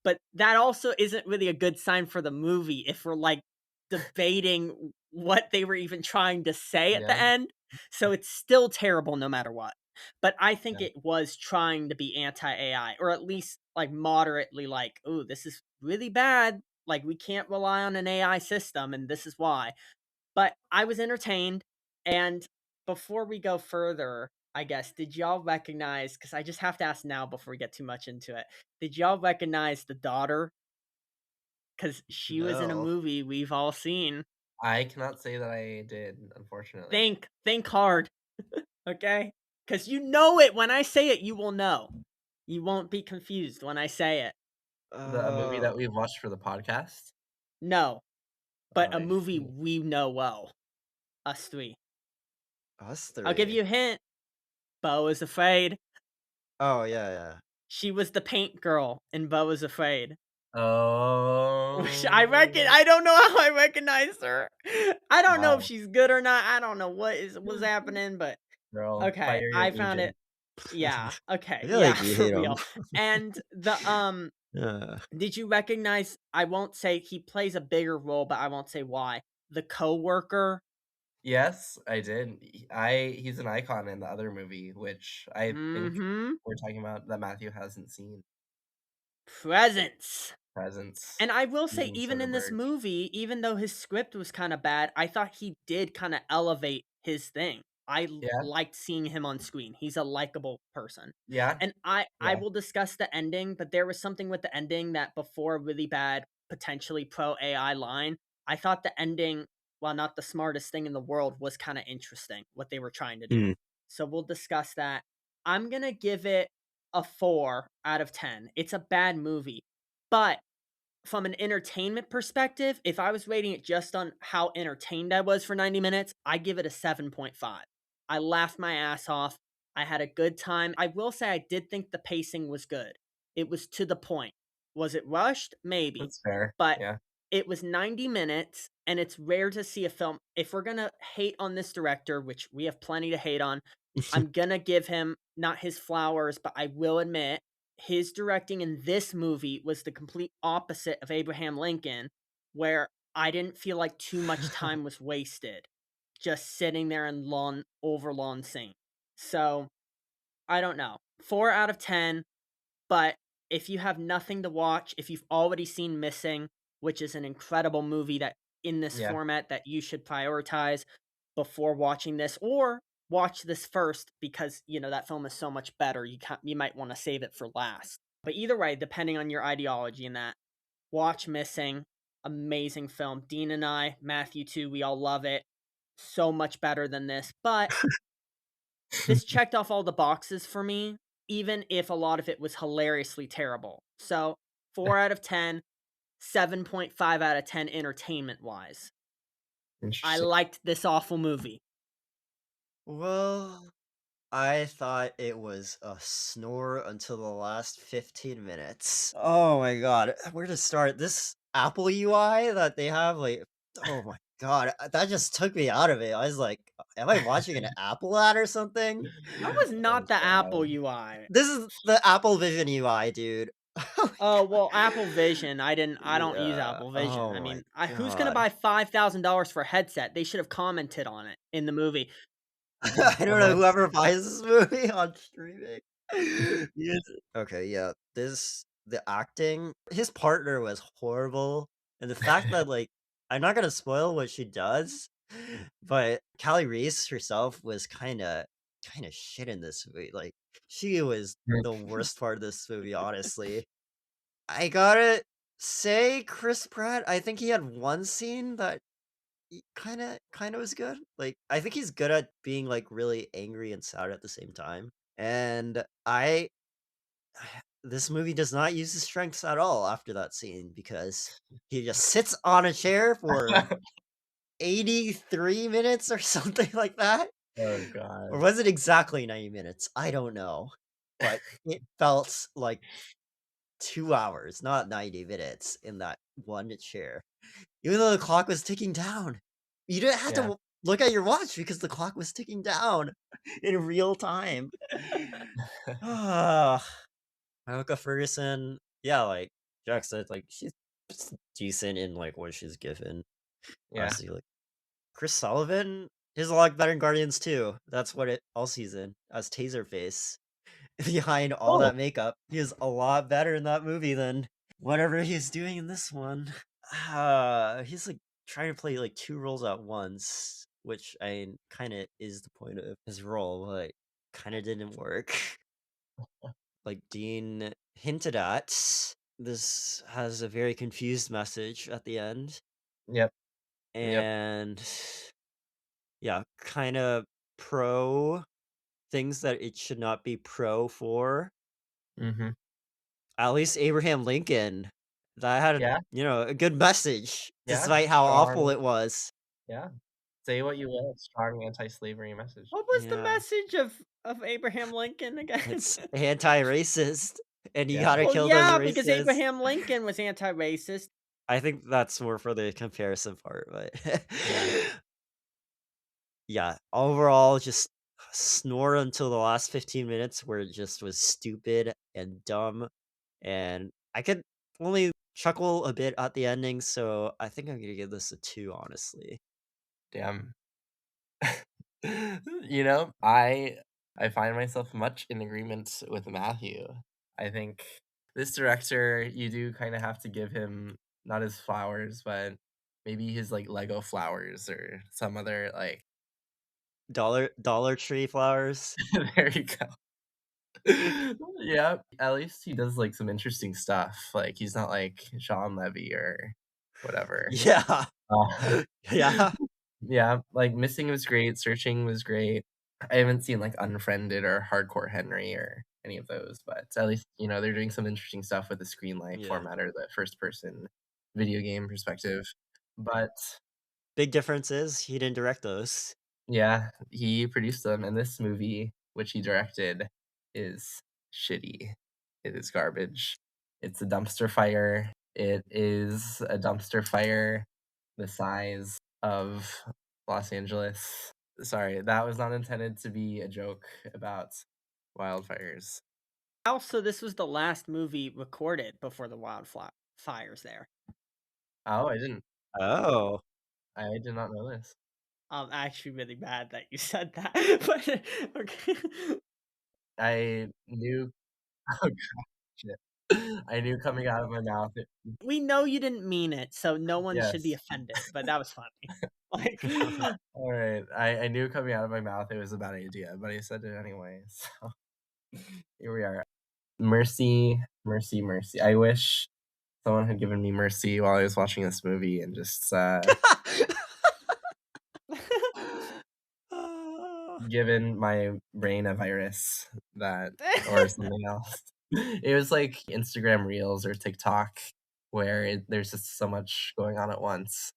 But that also isn't really a good sign for the movie if we're like debating what they were even trying to say at the Yeah. end. So it's still terrible no matter what. But I think Yeah. it was trying to be anti AI, or at least like moderately like, "Ooh, this is really bad. Like, we can't rely on an AI system, and this is why." But I was entertained. And before we go further, I guess, did y'all recognize, because I just have to ask now before we get too much into it, did y'all recognize the daughter? Because she was in a No. movie we've all seen. I cannot say that I did, unfortunately. Think hard, okay? Because you know it. When I say it, you will know. You won't be confused when I say it. A movie that Oh. we've watched for the podcast? No, but Oh, a I movie see. we know well. Us 3. Us I'll give 3. you a hint. Beau is Afraid. Oh, yeah, yeah. She was the paint girl in Beau is Afraid. Which Oh, I don't know how I recognize her. I don't know if wow, she's good or not. I don't know was happening, but girl, okay, fire I found it. agent. Yeah, I okay, feel yeah, like you for hate him. real. And Yeah. did you recognize, I won't say he plays a bigger role, but I won't say why. The coworker? Yes, I did. He's an icon in the other movie, which I think Mhm. we're talking about that Matthew hasn't seen. Presence. Presence, And I will say, Steven even in this Soderbergh. movie, even though his script was kind of bad, I thought he did kind of elevate his thing. Yeah, Liked seeing him on screen. He's a likable person. yeah, And I yeah. will discuss the ending, but there was something with the ending that before a really bad, potentially pro AI line, I thought the ending, while not the smartest thing in the world, was kind of interesting what they were trying to do. Hmm. So we'll discuss that. I'm gonna give it a 4 out of 10. It's a bad movie, but from an entertainment perspective, if I was rating it just on how entertained I was for 90 minutes, I give it a 7.5. I laughed my ass off. I had a good time. I will say I did think the pacing was good. It was to the point. Was it rushed? Maybe. That's fair. But Yeah. it was 90 minutes, and it's rare to see a film. If we're going to hate on this director, which we have plenty to hate on, I'm going to give him not his flowers, but I will admit his directing in this movie was the complete opposite of Abraham Lincoln, where I didn't feel like too much time was wasted just sitting there in lawn scene. So I don't know. 4 out of 10, but if you have nothing to watch, if you've already seen Missing, which is an incredible movie that in this Yeah. format that you should prioritize before watching this, or watch this first because that film is so much better. You might want to save it for last. But either way, depending on your ideology in that, watch Missing. Amazing film. Dean and I, Matthew too, we all love it. So much better than this, but this checked off all the boxes for me, even if a lot of it was hilariously terrible. So 4 out of 10, 7.5 out of 10 entertainment wise. I Interesting. liked this awful movie. Well, I thought it was a snore until the last 15 minutes. Oh my god, where to start? This Apple UI that they have, like, oh my god, that just took me out of it. I was like, am I watching an Apple ad or something? That was Oh not the Apple god. UI. This is the Apple Vision UI, dude. Oh my Oh, god. well, Apple Vision, I don't use Yeah. Apple Vision. I Oh my mean, who's gonna god. buy $5,000 for a headset? They should have commented on it in the movie. I don't know Uh-huh. whoever buys this movie on streaming. Yes. Okay, yeah. The acting, his partner was horrible. And the fact that, like, I'm not gonna spoil what she does, but Callie Reese herself was kinda shit in this movie. Like, she was the worst part of this movie, honestly. I gotta say Chris Pratt, I think he had one scene that kinda was good. Like, I think he's good at being, like, really angry and sad at the same time. And I this movie does not use his strengths at all after that scene because he just sits on a chair for 83 minutes or something like that. Oh Or god. was it exactly 90 minutes? I don't know. But it felt like 2 hours, not 90 minutes in that one chair. Even though the clock was ticking down. You didn't have to Yeah. look at your watch because the clock was ticking down in real time. Ah, Rebecca Ferguson, yeah, like Jack said, like she's decent in like what she's given. Yeah. Honestly, like Chris Sullivan is a lot better in Guardians too. That's what it all season as Taserface. Behind all Oh, that makeup, he is a lot better in that movie than whatever he's doing in this one. He's like trying to play like two roles at once, which I kind of is the point of his role, but kind of didn't work. Like Dean hinted at, this has a very confused message at the end, yep, yep. and yeah, kind of pro things that it should not be pro for. Mhm. At least Abraham Lincoln, that had, Yeah, a good message yeah, despite how awful strong it was. yeah. Say what you will, strong anti-slavery message. What was the Yeah. message of Abraham Lincoln again? It's anti-racist, and you Yeah. gotta Well, kill those yeah, because racists. Abraham Lincoln was anti-racist. I think that's more for the comparison part, but Yeah. yeah, overall, just snore until the last 15 minutes where it just was stupid and dumb, and I could only chuckle a bit at the ending, so I think I'm gonna give this a 2, honestly. Damn. You know, I find myself much in agreement with Matthew. I think this director, you do kinda have to give him not his flowers, but maybe his, like, Lego flowers or some other, like Dollar Tree flowers? there you go. Yeah, at least he does, like, some interesting stuff, like, he's not like Sean Levy or whatever. Yeah. Uh, Yeah. yeah, like, Missing was great, Searching was great. I haven't seen, like, Unfriended or Hardcore Henry or any of those, but at least, you know, they're doing some interesting stuff with the screen light Yeah. format or the first person video game perspective. But Big difference is he didn't direct those. yeah, he produced them, and this movie, which he directed, is shitty. It is garbage. It's a dumpster fire. It is a dumpster fire the size of Los Angeles. Sorry, that was not intended to be a joke about wildfires. Also, this was the last movie recorded before the fires there. Oh, Oh. I did not know this. Actually really bad that you said that, but okay. I knew oh, shit. I knew coming out of my mouth it We know you didn't mean it, so no one should be yes. offended, but that was funny. Like, Alright, I knew coming out of my mouth it was a bad idea, but I said it anyway, so here we are. Mercy, mercy, mercy. I wish someone had given me mercy while I was watching this movie and just, given my brain a virus that or something else. It was like Instagram Reels or TikTok where there's just so much going on at once.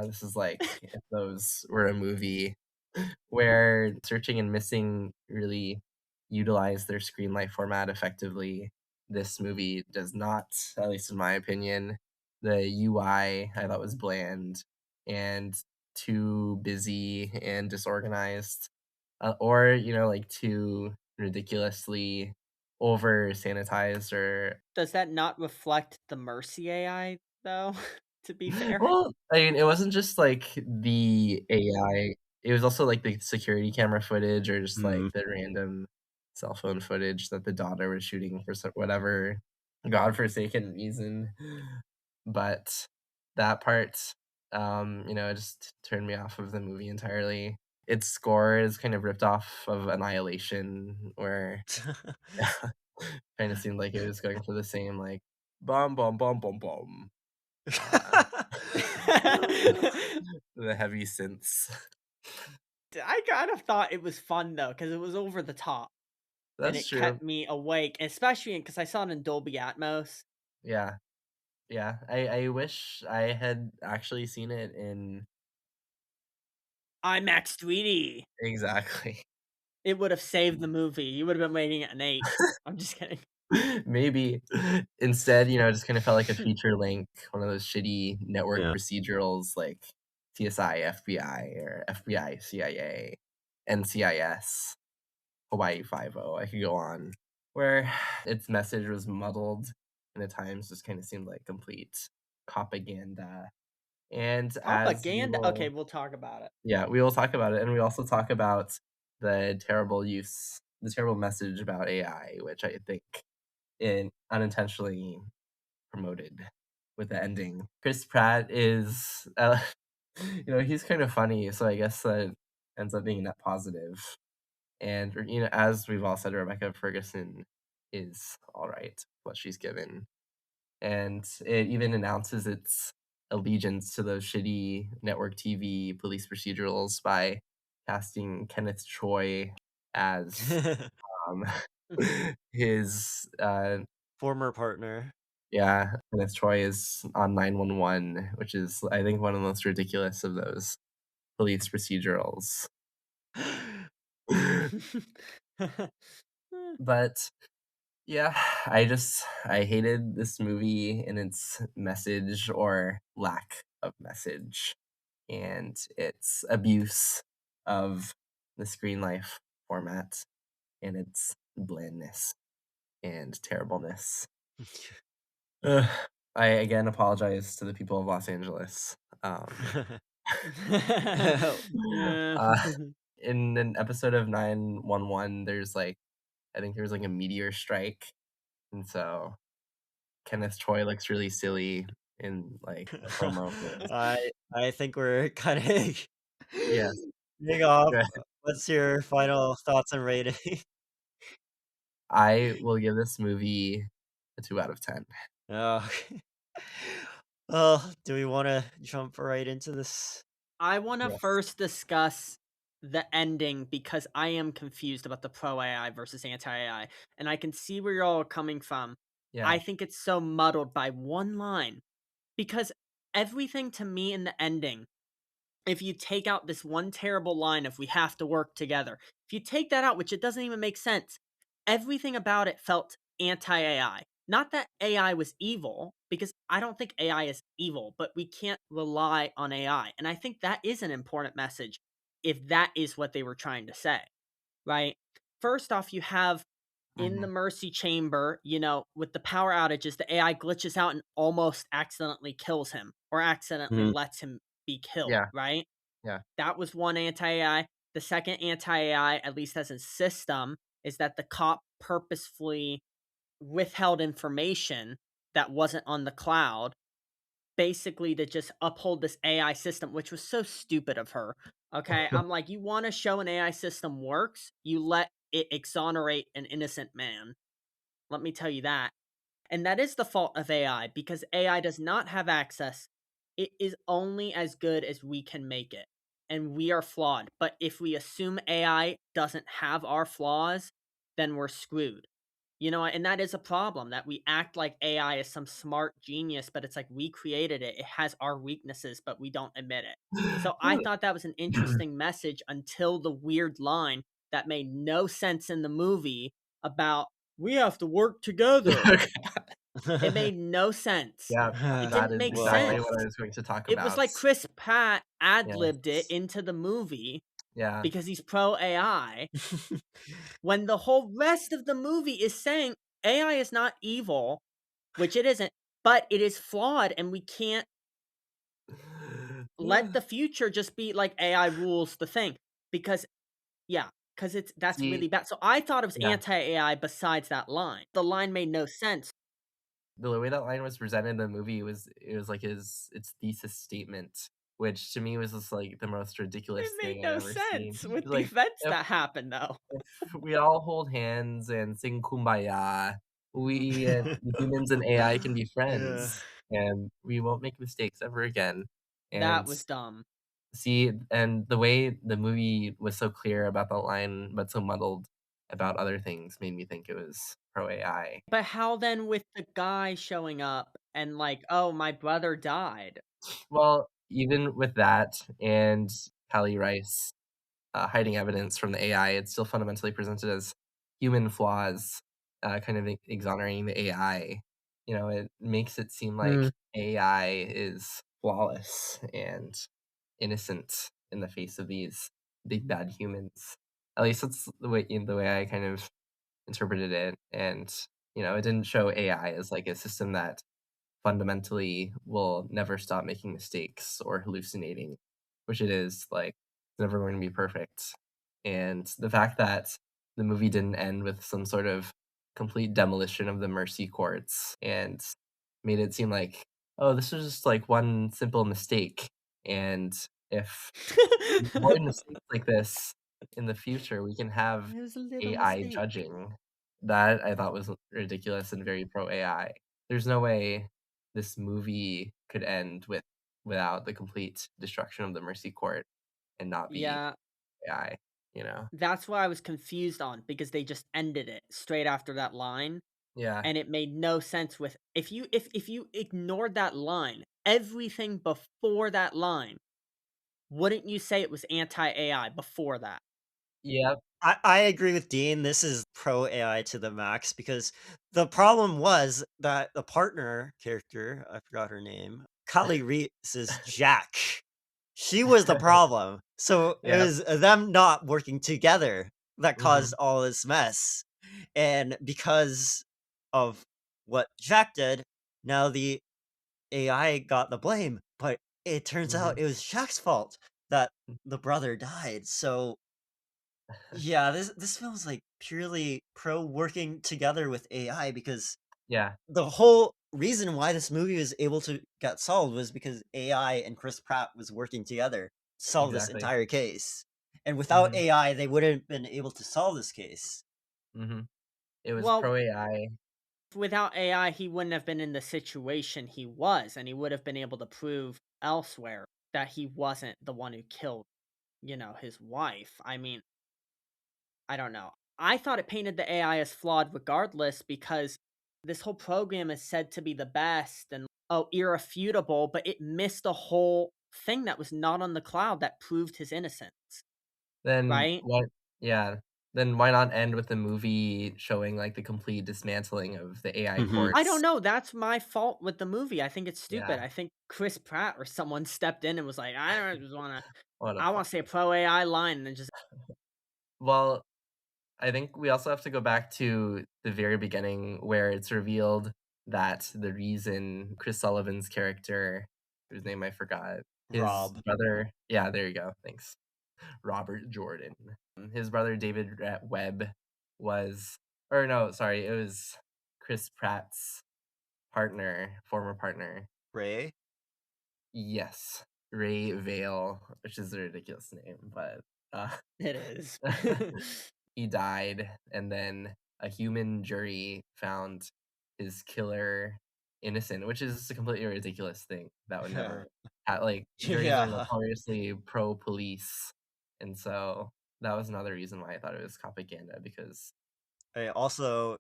This is like if those were a movie where Searching and Missing really utilize their screen light format effectively. This movie does not, at least in my opinion. The UI I thought was bland and too busy and disorganized, or you know, like too ridiculously over sanitized or does that not reflect the Mercy AI though, to be fair? well, I mean, it wasn't just like the AI, it was also like the security camera footage or just like Mm. the random cell phone footage that the daughter was shooting for whatever godforsaken reason. But that part, you know, it just turned me off of the movie entirely. Its score is kind of ripped off of Annihilation, where kind of seemed like it was going for the same like bum bum bum bum bum. Uh, the heavy synths. I kind of thought it was fun though, because it was over the top, and That's it true. kept me awake, especially because I saw it in Dolby Atmos. Yeah, yeah. I wish I had actually seen it in IMAX 3D. exactly. It would have saved the movie. You would have been waiting at an 8. I'm just kidding. Maybe. Instead, you know, it just kinda felt like a feature length, one of those shitty network Yeah. procedurals like CSI, FBI, or FBI, CIA, NCIS, Hawaii Five-0, I could go on, where its message was muddled and at times just kinda seemed like complete propaganda. And as we Propaganda? Okay, will we'll talk about it. yeah, we will talk about it, and we also talk about the terrible message about AI, which I think it unintentionally promoted with the ending. Chris Pratt is, you know, he's kind of funny, so I guess that ends up being a net positive. And, you know, as we've all said, Rebecca Ferguson is all right, what she's given. And it even announces its allegiance to those shitty network TV police procedurals by casting Kenneth Choi as, um, his, Former partner. yeah, Kenneth Choi is on 911, which is, I think, one of the most ridiculous of those police procedurals. But yeah, I hated this movie and its message or lack of message and its abuse of the screen life format and its blandness and terribleness. Ugh, I again apologize to the people of Los Angeles. Yeah. uh, in an episode of 911, there's like I think there was like a meteor strike, and so Kenneth Troy looks really silly in like a promo for this. I think we're kinda Yes, getting off. good. What's your final thoughts and rating? I will give this movie a 2 out of 10. Okay. Well, do we wanna jump right into this? I want to Yes. first discuss the ending because I am confused about the pro AI versus anti AI, and I can see where you're all coming from. Yeah. I think it's so muddled by one line because everything to me in the ending, if you take out this one terrible line of "we have to work together," if you take that out, which it doesn't even make sense, everything about it felt anti-AI. Not that AI was evil, because I don't think AI is evil, but we can't rely on AI. And I think that is an important message if that is what they were trying to say, right? First off, you have in the Mhm. Mercy Chamber, with the power outages, the AI glitches out and almost accidentally kills him or accidentally Mhm. lets him be killed, Yeah, right? yeah. That was one anti-AI. The second anti-AI, at least as a system, is that the cop purposefully withheld information that wasn't on the cloud, basically to just uphold this AI system, which was so stupid of her. Okay, I'm like, you want to show an AI system works, you let it exonerate an innocent man. Let me tell you that. And that is the fault of AI because AI does not have access. It is only as good as we can make it. And we are flawed. But if we assume AI doesn't have our flaws, then we're screwed. And that is a problem that we act like AI is some smart genius, but it's like we created it. It has our weaknesses, but we don't admit it. So I thought that was an interesting message until the weird line that made no sense in the movie about we have to work together. It made no sense. Yeah, It that didn't is make exactly Well, what I sense. was going to talk It was about. like Chris Pratt ad-libbed it Yes. into the movie Yeah. because he's pro AI, when the whole rest of the movie is saying AI is not evil, which it isn't, but it is flawed and we can't let the future just be like AI rules the thing because yeah, because that's See, really bad. So I thought it was yeah, anti-AI besides that line. The line made no sense. the way that line was presented in the movie was it was like its thesis statement, which to me was just like the most It ridiculous made thing I've no ever seen. sense with It's the like events if that happened though. if we all hold hands and sing Kumbaya, we and the humans and AI can be yeah. friends, and we won't make mistakes ever again. That And was dumb. see, and the way the movie was so clear about the line, but so muddled about other things made me think it was pro AI. But how then with the guy showing up and like, "Oh, my brother died." Well, even with that and Callie Rice hiding evidence from the AI, it's still fundamentally presented as human flaws, kind of exonerating the AI. You know, it makes it seem like Mm. AI is flawless and innocent in the face of these big bad humans. At least that's the way I kind of interpreted it. And it didn't show AI as like a system that fundamentally will never stop making mistakes or hallucinating, which it is, like, it's never going to be perfect. And the fact that the movie didn't end with some sort of complete demolition of the mercy courts and made it seem like, "Oh, this was just, like, one simple mistake, and if we avoid mistakes like this in the future, we can have It was a little AI mistake. judging." That I thought was ridiculous and very pro AI. There's no way this movie could end without the complete destruction of the Mercy Court and not be Yeah, AI, you know? that's what I was confused on because they just ended it straight after that line, Yeah. and it made no sense with if you ignored that line, everything before that line wouldn't you say it was anti-AI before that? Yep. I agree with Dean. This is pro AI to the max because the problem was that the partner character, I forgot her name, Kali Reese's Jack. She was the problem. So it Yep. was them not working together that caused Mhm. all this mess. And because of what Jack did, now the AI got the blame. But it turns out Mhm. it was Jack's fault that the brother died. So yeah, this feels like purely pro working together with AI because Yeah, the whole reason why this movie was able to get solved was because AI and Chris Pratt was working together to solve this exactly. entire case. And without Mhm. AI, they wouldn't have been able to solve this case. Mhm. It was Well, pro AI. without AI, he wouldn't have been in the situation he was, and he would have been able to prove elsewhere that he wasn't the one who killed, his wife. I mean, I don't know. I thought it painted the AI as flawed regardless because this whole program is said to be the best and irrefutable, but it missed a whole thing that was not on the cloud that proved his innocence, Then right? what yeah. Then why not end with the movie showing, like, the complete dismantling of the AI Mhm. I don't courts? know. That's my fault with the movie. I think it's stupid. Yeah. I think Chris Pratt or someone stepped in and was like, I don't just want to. What a I want to say a pro AI line and then just Well, I think we also have to go back to the very beginning where it's revealed that the reason Chris Sullivan's character, whose name I forgot, his Rob. brother yeah, there you go, thanks. Robert Jordan. His brother David Webb was or no, sorry, it was Chris Pratt's partner, former partner. Ray. Yes, Ray Vale, which is a ridiculous name, but, uh, it is. he died, and then a human jury found his killer innocent, which is a completely ridiculous thing. That would never like, juries are Yeah. notoriously pro-police, and so that was another reason why I thought it was propaganda because Also,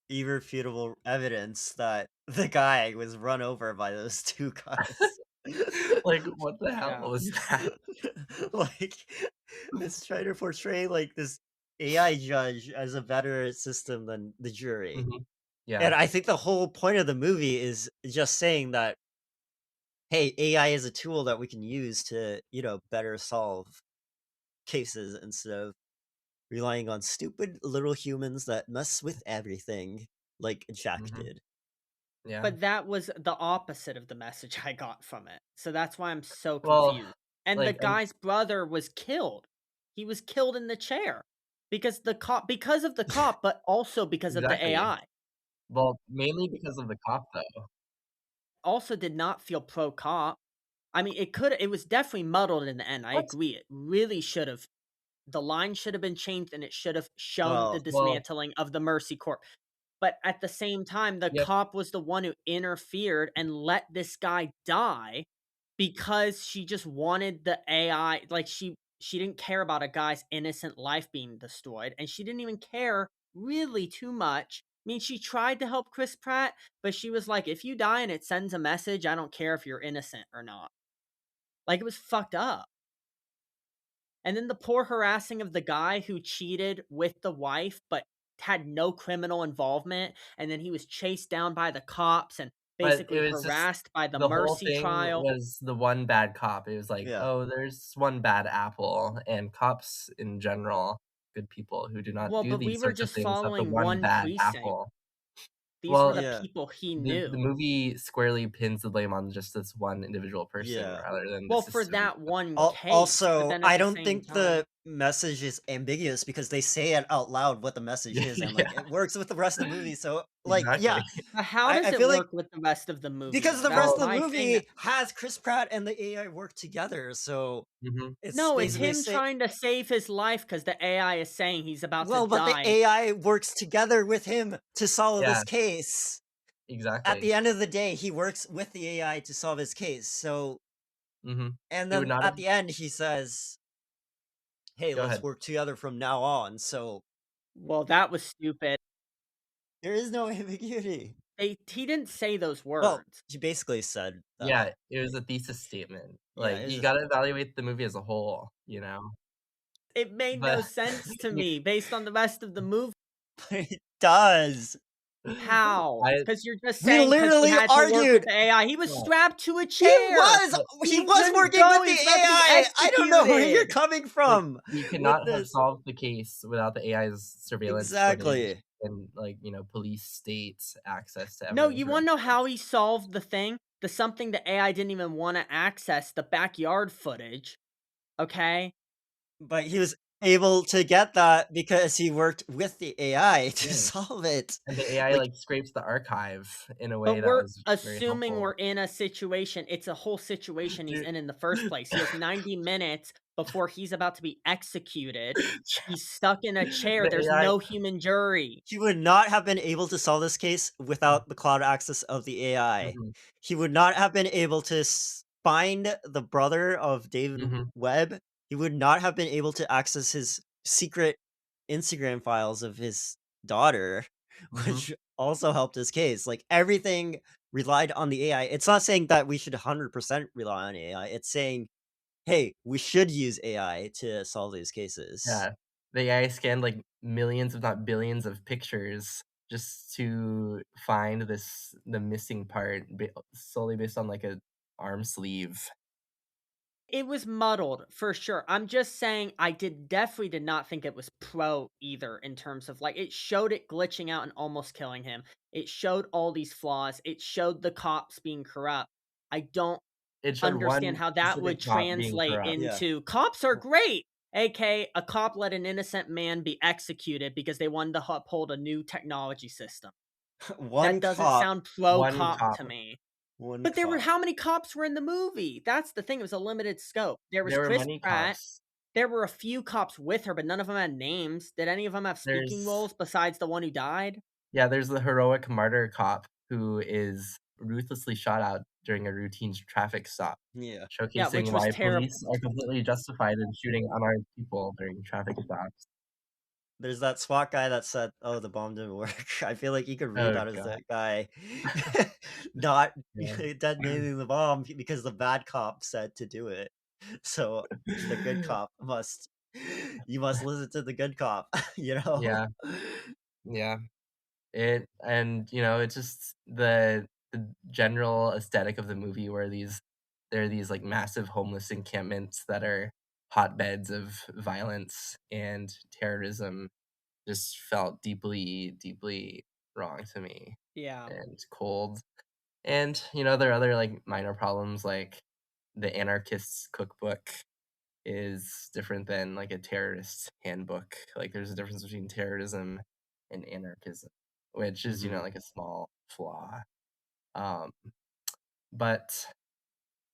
irrefutable evidence that the guy was run over by those two guys. like, what the hell Yeah. was that? Like, it's trying to portray like this AI judge as a better system than the jury. Mhm. And Yeah. I think the whole point of the movie is just saying that, hey, AI is a tool that we can use to, better solve cases instead of relying on stupid little humans that mess with everything like Jack Mhm. did. Yeah. But that was the opposite of the message I got from it. So that's why I'm so Well, confused. And the like, guy's brother was killed. He was killed in the chair because of the cop, but also because of the exactly. AI. Well, mainly because of the cop, though. Also did not feel pro cop. I mean, it was definitely muddled in the end. I What? agree. It really should have the line should have been changed and it should have shown the Well, Well, dismantling of the Mercy Corps. But at the same time, the yep. cop was the one who interfered and let this guy die because she just wanted the AI like, she didn't care about a guy's innocent life being destroyed, and she didn't even care really too much. I mean, she tried to help Chris Pratt, but she was like, "If you die and it sends a message, I don't care if you're innocent or not." Like, it was fucked up. And then the poor harassing of the guy who cheated with the wife, but had no criminal involvement, and then he was chased down by the cops and But it basically was just harassed by the the whole Mercy thing trial. was the one bad cop. It was like, yeah. "Oh, there's one bad apple," and cops in general, good people who do not Well, do but we these were sorts of just things have the following one one bad precinct. apple. These were Well, the Yeah. people he the knew. movie squarely pins the blame on just this one individual person Yeah. rather than the Well, for system. that one case, but Also, then at I the don't same think time the message is ambiguous because they say it out loud what the message is, and like Yeah, it works with the rest of the movie. So, like, exactly. yeah, but how I does it feel like work with the rest of the movie, because though? the That's rest of Well, the my thing that movie has Chris Pratt and the AI work together. So mhm. it's no, it's basically him say, trying to save his life because the AI is saying he's about to well, but the die. AI works together with him to solve Yeah, this case. At exactly. the end of the day, he works with the AI to solve his case. So, Mhm. and He would then not have at the end, he says, "Hey, go let's ahead. work together from now on." So Well, that was stupid. there is no ambiguity. he didn't say those Well, words. he basically said Yeah, that. it was a thesis statement. Yeah, Like, you gotta evaluate the movie as a whole, you know? It made no But sense to you me based on the rest of the movie. it does. How? I Because you're just We saying because he literally had to work with argued. the AI. He was yeah, strapped to a He chair. was he He was couldn't working with go. the He was about to be AI. I don't know where you're executed. coming like, from he could with not have this. solved the case without the AI's surveillance footage Exactly. and, like, police state access to No, everyone's you wanna know record. how he solved the thing? The something the AI didn't even wanna access, the backyard footage, okay? But he was able to get that because he worked with the AI to Yeah, solve it. and the AI, Like, like, scrapes the archive in a way But that we're was very assuming we're helpful. in a situation it's a whole situation he's Dude, in the first place. He has 90 minutes before he's about to be executed. He's stuck in a chair, the there's AI no human jury. he would not have been able to solve this case without the cloud access of the AI. Mhm, He would not have been able to find the brother of David mhm, Webb. He would not have been able to access his secret Instagram files of his daughter, mhm. which also helped his case. Like, everything relied on the AI. It's not saying that we should 100% rely on AI. It's saying, hey, we should use AI to solve these cases. Yeah. The AI scanned, like, millions, if not billions of pictures just to find the missing part solely based on, like, a arm sleeve. It was muddled for sure. I'm just saying I definitely did not think it was pro either in terms of like it showed it glitching out and almost killing him. It showed all these flaws. It showed the cops being corrupt. I don't It showed understand one how that would specific cop being translate corrupt. Yeah. into cops are great. AK, a cop let an innocent man be executed because they wanted to uphold a new technology system. That One doesn't cop, sound pro One cop cop. to me. one But there were cop. how many cops were in the movie? That's the thing. It was a limited scope. There was There were Chris many Pratt. cops. There were a few cops with her, but none of them had names. Did any of them have speaking There's roles besides the one who died? Yeah, there's the heroic martyr cop who is ruthlessly shot out during a routine traffic stop, Yeah. Yeah, showcasing which was why terrible. police are completely justified in shooting unarmed people during traffic stops. There's that SWAT guy that said, "Oh, the bomb didn't work." I feel like you could read Oh that as god, that guy not yeah. detonating the bomb because the bad cop said to do it. So the good cop must you must listen to the good cop, you know? Yeah, yeah. It's just the general aesthetic of the movie where there are these, like, massive homeless encampments that are hotbeds of violence and terrorism just felt deeply, deeply wrong to me Yeah. and cold. And, there are other, like, minor problems, like the anarchist's cookbook is different than, like, a terrorist's handbook. Like, there's a difference between terrorism and anarchism, which is, Mhm. like, a small flaw. Um, but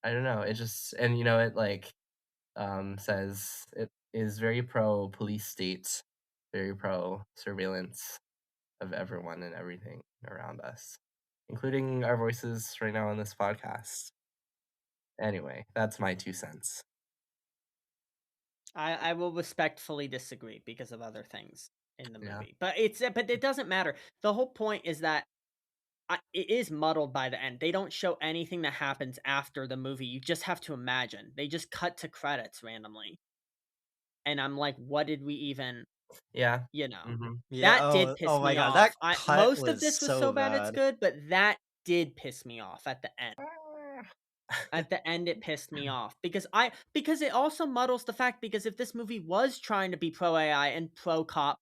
I don't know, it just and, it, like, says it is very pro police state, very pro surveillance of everyone and everything around us, including our voices right now on this podcast. Anyway, that's my 2 cents. I will respectfully disagree because of other things in the Yeah. movie. But it doesn't matter. The whole point is that it is muddled by the end. They don't show anything that happens after the movie. You just have to imagine. They just cut to credits randomly. And I'm like, what did we even, Yeah. you know? Mhm. Yeah, That did oh piss my me god, that off. I cut most of was this was so so bad it's bad. good, but that did piss me off at the end. At the end, it pissed me off because it also muddles the fact because if this movie was trying to be pro AI and pro cop,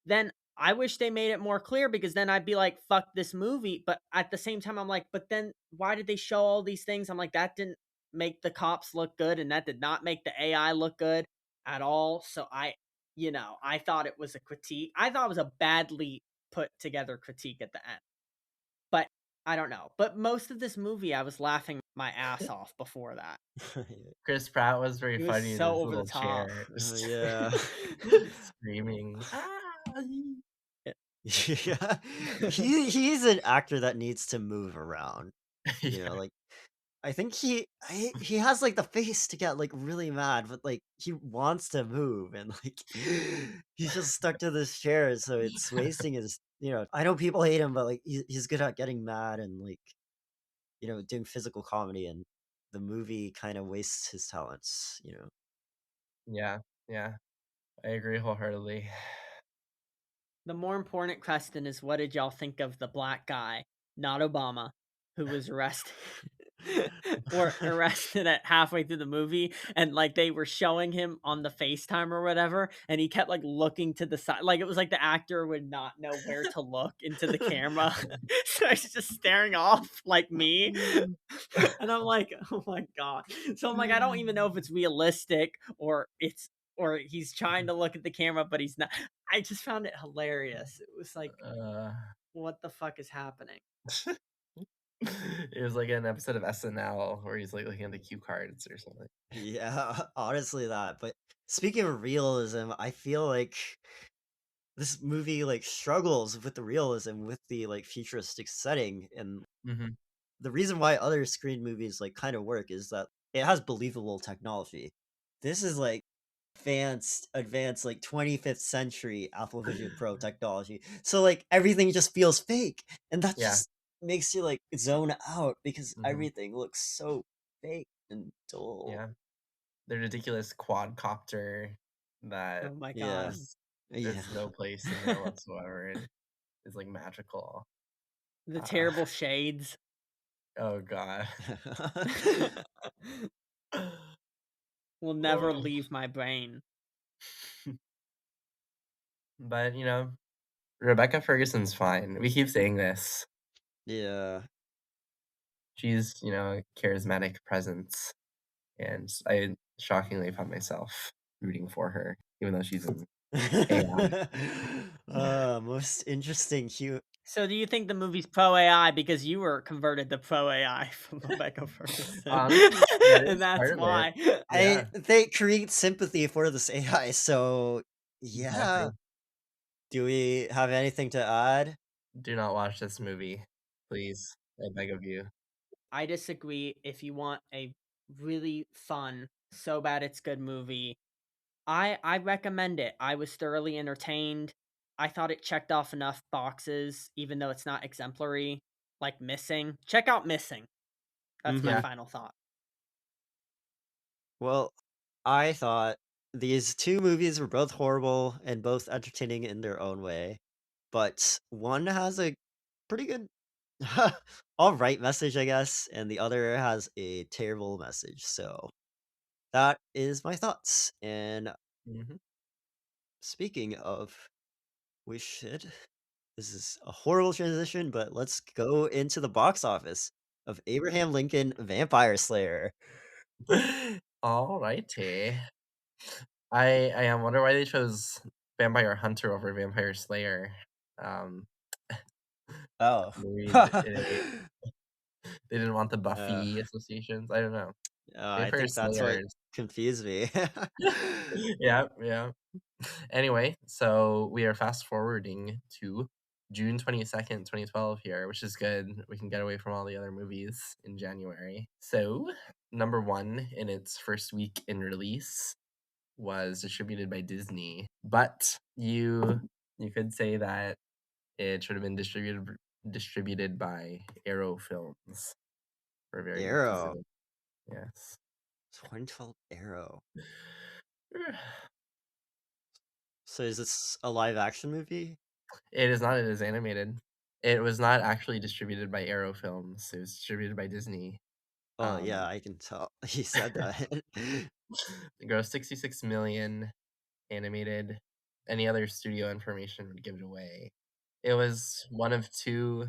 then I wish they made it more clear because then I'd be like, fuck this movie. But at the same time, I'm like, but then why did they show all these things? I'm like, that didn't make the cops look good and that did not make the AI look good at all. So I thought it was a critique. I thought it was a badly put together critique at the end. But I don't know. But most of this movie, I was laughing my ass off before that. Chris Pratt was very It was funny in so his over the little top. chair, just Yeah. screaming. Yeah. He's an actor that needs to move around, Yeah. like, I think he has, like, the face to get, like, really mad, but, like, he wants to move and, like, he's just stuck to this chair, so it's wasting I know people hate him, but like he's good at getting mad and like doing physical comedy, and the movie kind of wastes his talents. Yeah, yeah, I agree wholeheartedly. The more important question is, what did y'all think of the black guy, not Obama, who was arrested or arrested at halfway through the movie, and like they were showing him on the FaceTime or whatever, and he kept like looking to the side, like it was like the actor would not know where to look into the camera, so he's just staring off like me, and I'm like, oh my god. So I'm like, I don't even know if it's realistic or he's trying to look at the camera, but he's not. I just found it hilarious. It was like, Uh, what the fuck is happening? it was like an episode of SNL where he's like looking at the cue cards or something. Yeah, honestly that. But speaking of realism, I feel like this movie like struggles with the realism with the like futuristic setting, and Hmm. the reason why other screen movies like kind of work is that it has believable technology. This is like advanced like 25th century Apple Vision Pro technology. So like everything just feels fake, and that Yeah. just makes you like zone out because Hmm. everything looks so fake and dull. Yeah. The ridiculous quadcopter that Oh my Yeah. god. has Yeah. there's no place in there whatsoever. And it's like magical. The Uh, terrible shades. oh god. Will never Oh. leave my brain. But Rebecca Ferguson's fine. We keep saying this. Yeah. She's, a charismatic presence. And I shockingly found myself rooting for her, even though she's in AI. Most interesting cute. So do you think the movie's pro AI because you were converted to pro AI from Rebecca Ferguson? Honestly, that And is that's part of it. why. I Yeah, They create sympathy for this AI, so exactly. yeah. Do we have anything to add? Do not watch this movie, please. I beg of you. I disagree. If you want a really fun, so bad it's good movie, I recommend it. I was thoroughly entertained. I thought it checked off enough boxes, even though it's not exemplary. Like Missing. Check out Missing. That's my Hmm. Yeah. final thought. Well, I thought these two movies were both horrible and both entertaining in their own way, but one has a pretty good, all right message, I guess, and the other has a terrible message. So that is my thoughts. And Hmm. speaking of, we should. This is a horrible transition, but let's go into the box office of Abraham Lincoln Vampire Slayer. Alrighty. I am wonder why they chose Vampire Hunter over Vampire Slayer. Um, Oh. maybe they didn't want the uh, Buffy associations. I don't know. I Vampire think that's Slayer what is confused me. yeah, yeah. Anyway, so we are fast forwarding to June 22nd, 2012 here, which is good. We can get away from all the other movies in January. So, number one in its first week in release was distributed by Disney, but you could say that it should have been distributed by Arrow Films for very good Arrow. reason. Yes. 2012 Arrow. So is this a live action movie? It is not. It is animated. It was not actually distributed by Arrow Films. It was distributed by Disney. Oh yeah, Um, I can tell. He said that. it grossed 66 million animated. Any other studio information would give it away. It was one of two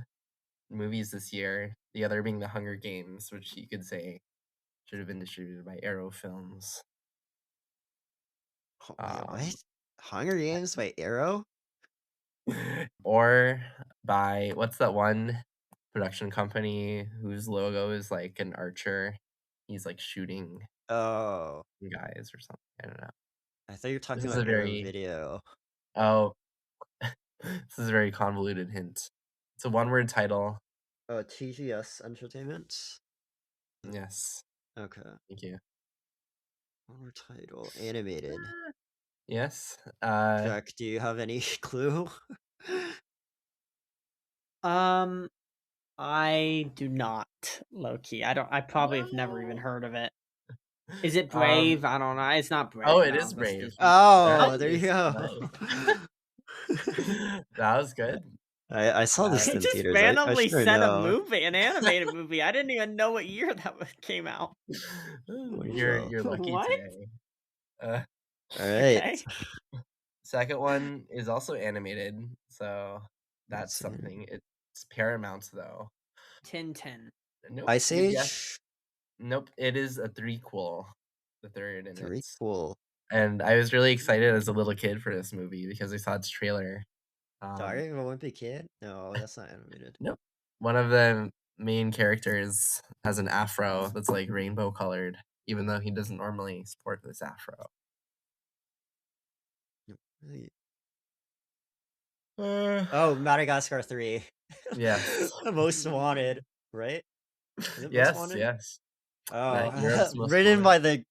movies this year. The other being The Hunger Games, which you could say should have been distributed by Arrow Films. Oh, wait, Um, what? Hunger Games by Arrow? or by what's that one production company whose logo is like an archer? He's like shooting Oh, guys or something. I don't know. I thought you were This talking is about a Arrow very Video. oh, this is a very convoluted hint. It's a one-word title. Oh, TGS Entertainment. Yes, Okay. thank you. One more title. Animated. Yes. Jack, do you have any clue? I do not, low key. I probably have never even No. heard of it. Is it Um, Brave? I don't know. It's not oh, Brave. it No, is that's Brave. Disney. Oh, there you Nice, go. nice. That was good. I saw this It in just theaters. I randomly sure said a know. movie, an animated movie. I didn't even know what year came out. You're 2012. lucky What? today. Uh, All right. Okay. second one is also animated, so that's That's something. It's Paramount though. Tintin. Nope, Ice good guess. Age. Nope, it is a threequel, the third, and Very it's. cool. And I was really excited as a little kid for this movie because I saw its trailer. Diary of a Wimpy Kid? No, that's not animated. Nope. One of the main characters has an afro that's like rainbow colored, even though he doesn't normally sport this afro. Nope, really. Uh, Oh, Madagascar 3. yes. Most Wanted, right? Is it Most Yes, Wanted? yes. Oh, Europe's Most written Wanted. by the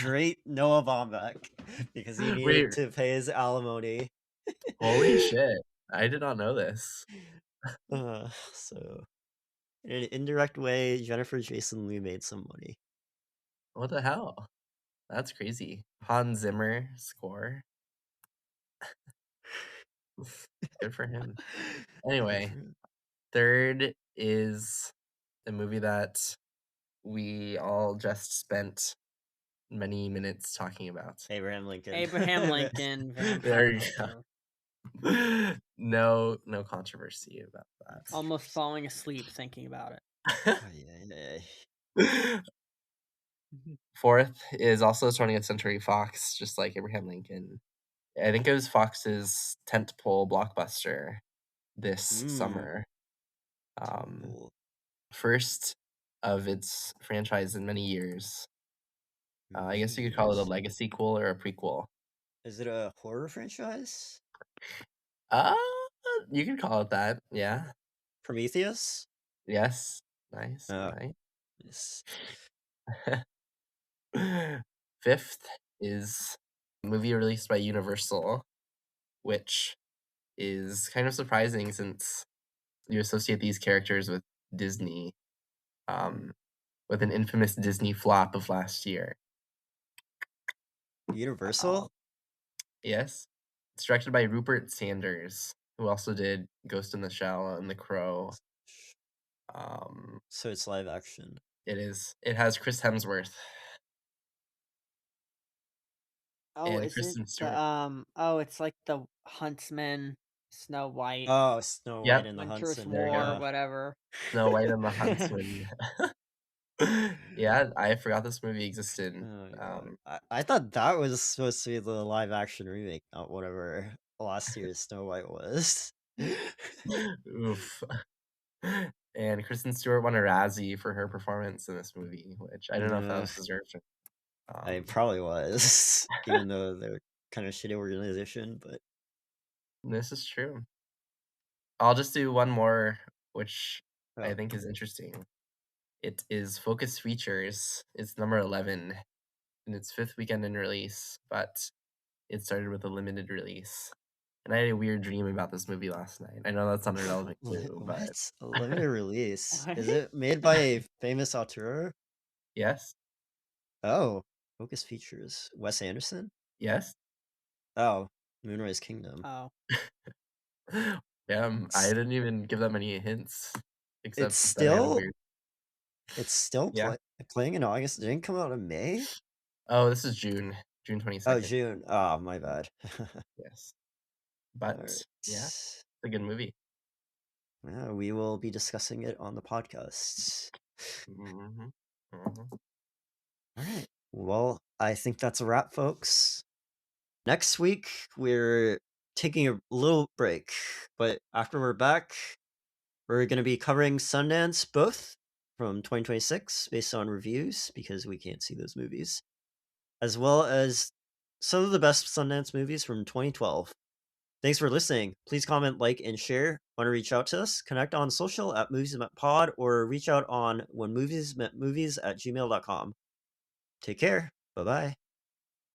great Noah Baumbach because he Wait, needed to pay his alimony. holy shit. I did not know this. So, in an indirect way, Jennifer Jason Leigh made some money. What the hell? That's crazy. Hans Zimmer score. Good for him. Anyway, third is a movie that we all just spent many minutes talking about. Abraham Lincoln. Abraham Lincoln, There Vampire you go. Hunter. No controversy about Almost falling asleep thinking about it. that. Fourth is also 20th Century Fox, just like Abraham Lincoln. I think it was Fox's tentpole blockbuster this summer. Cool. First of its franchise in many years. I guess you could call it a legacy sequel or a prequel. Is it a horror franchise? Uh, you could call it that, yeah. Prometheus? Yes. Nice, Oh, nice. yes. Fifth is a movie released by Universal, which is kind of surprising since you associate these characters with Disney, with an infamous Disney flop of last year. Universal? Yes. It's directed by Rupert Sanders, who also did Ghost in the Shell and The Crow. So it's live action. It is. It has Chris Hemsworth. Oh, And is it Kristen Stewart. it's like the Huntsman, Snow White, Oh, Snow White and the Winter's Huntsman. There you War, go. whatever. Snow White and the Huntsman. Yeah, I forgot this movie existed. I thought that was supposed to be the live action remake, not whatever last year's Snow White was. Oof. And Kristen Stewart won a Razzie for her performance in this movie, which I don't know if that was deserved. It probably was, even though they're kind of shitty organization, but This is true. I'll just do one more, which I think is cool. interesting. It is Focus Features. It's number 11 in its fifth weekend in release, but it started with a limited release. And I had a weird dream about this movie last night. I know that's not a relevant clue, but What? A limited release? What? Is it made by a famous auteur? yes, Oh, Focus Features. Wes Anderson? yes. Oh, Moonrise Kingdom. Oh. Yeah, I didn't even give that many hints, except It's that I had a still weird. it's still Yeah. playing in August. It didn't come out in May? Oh, this is June Oh, 22nd. June. Oh, my bad. Yes, but Alright. yeah, it's a good movie. Yeah, we will be discussing it on the podcast. Mhm. Alright. Well, I think that's a wrap, folks. Next week, we're taking a little break, but after we're back, we're going to be covering Sundance both from 2026 based on reviews because we can't see those movies, as well as some of the best Sundance movies from 2012. Thanks for listening. Please comment, like, and share. Want to reach out to us? Connect on social at moviesmetpod or reach out on whenmoviesmetmovies@gmail.com. Take care. Bye-bye.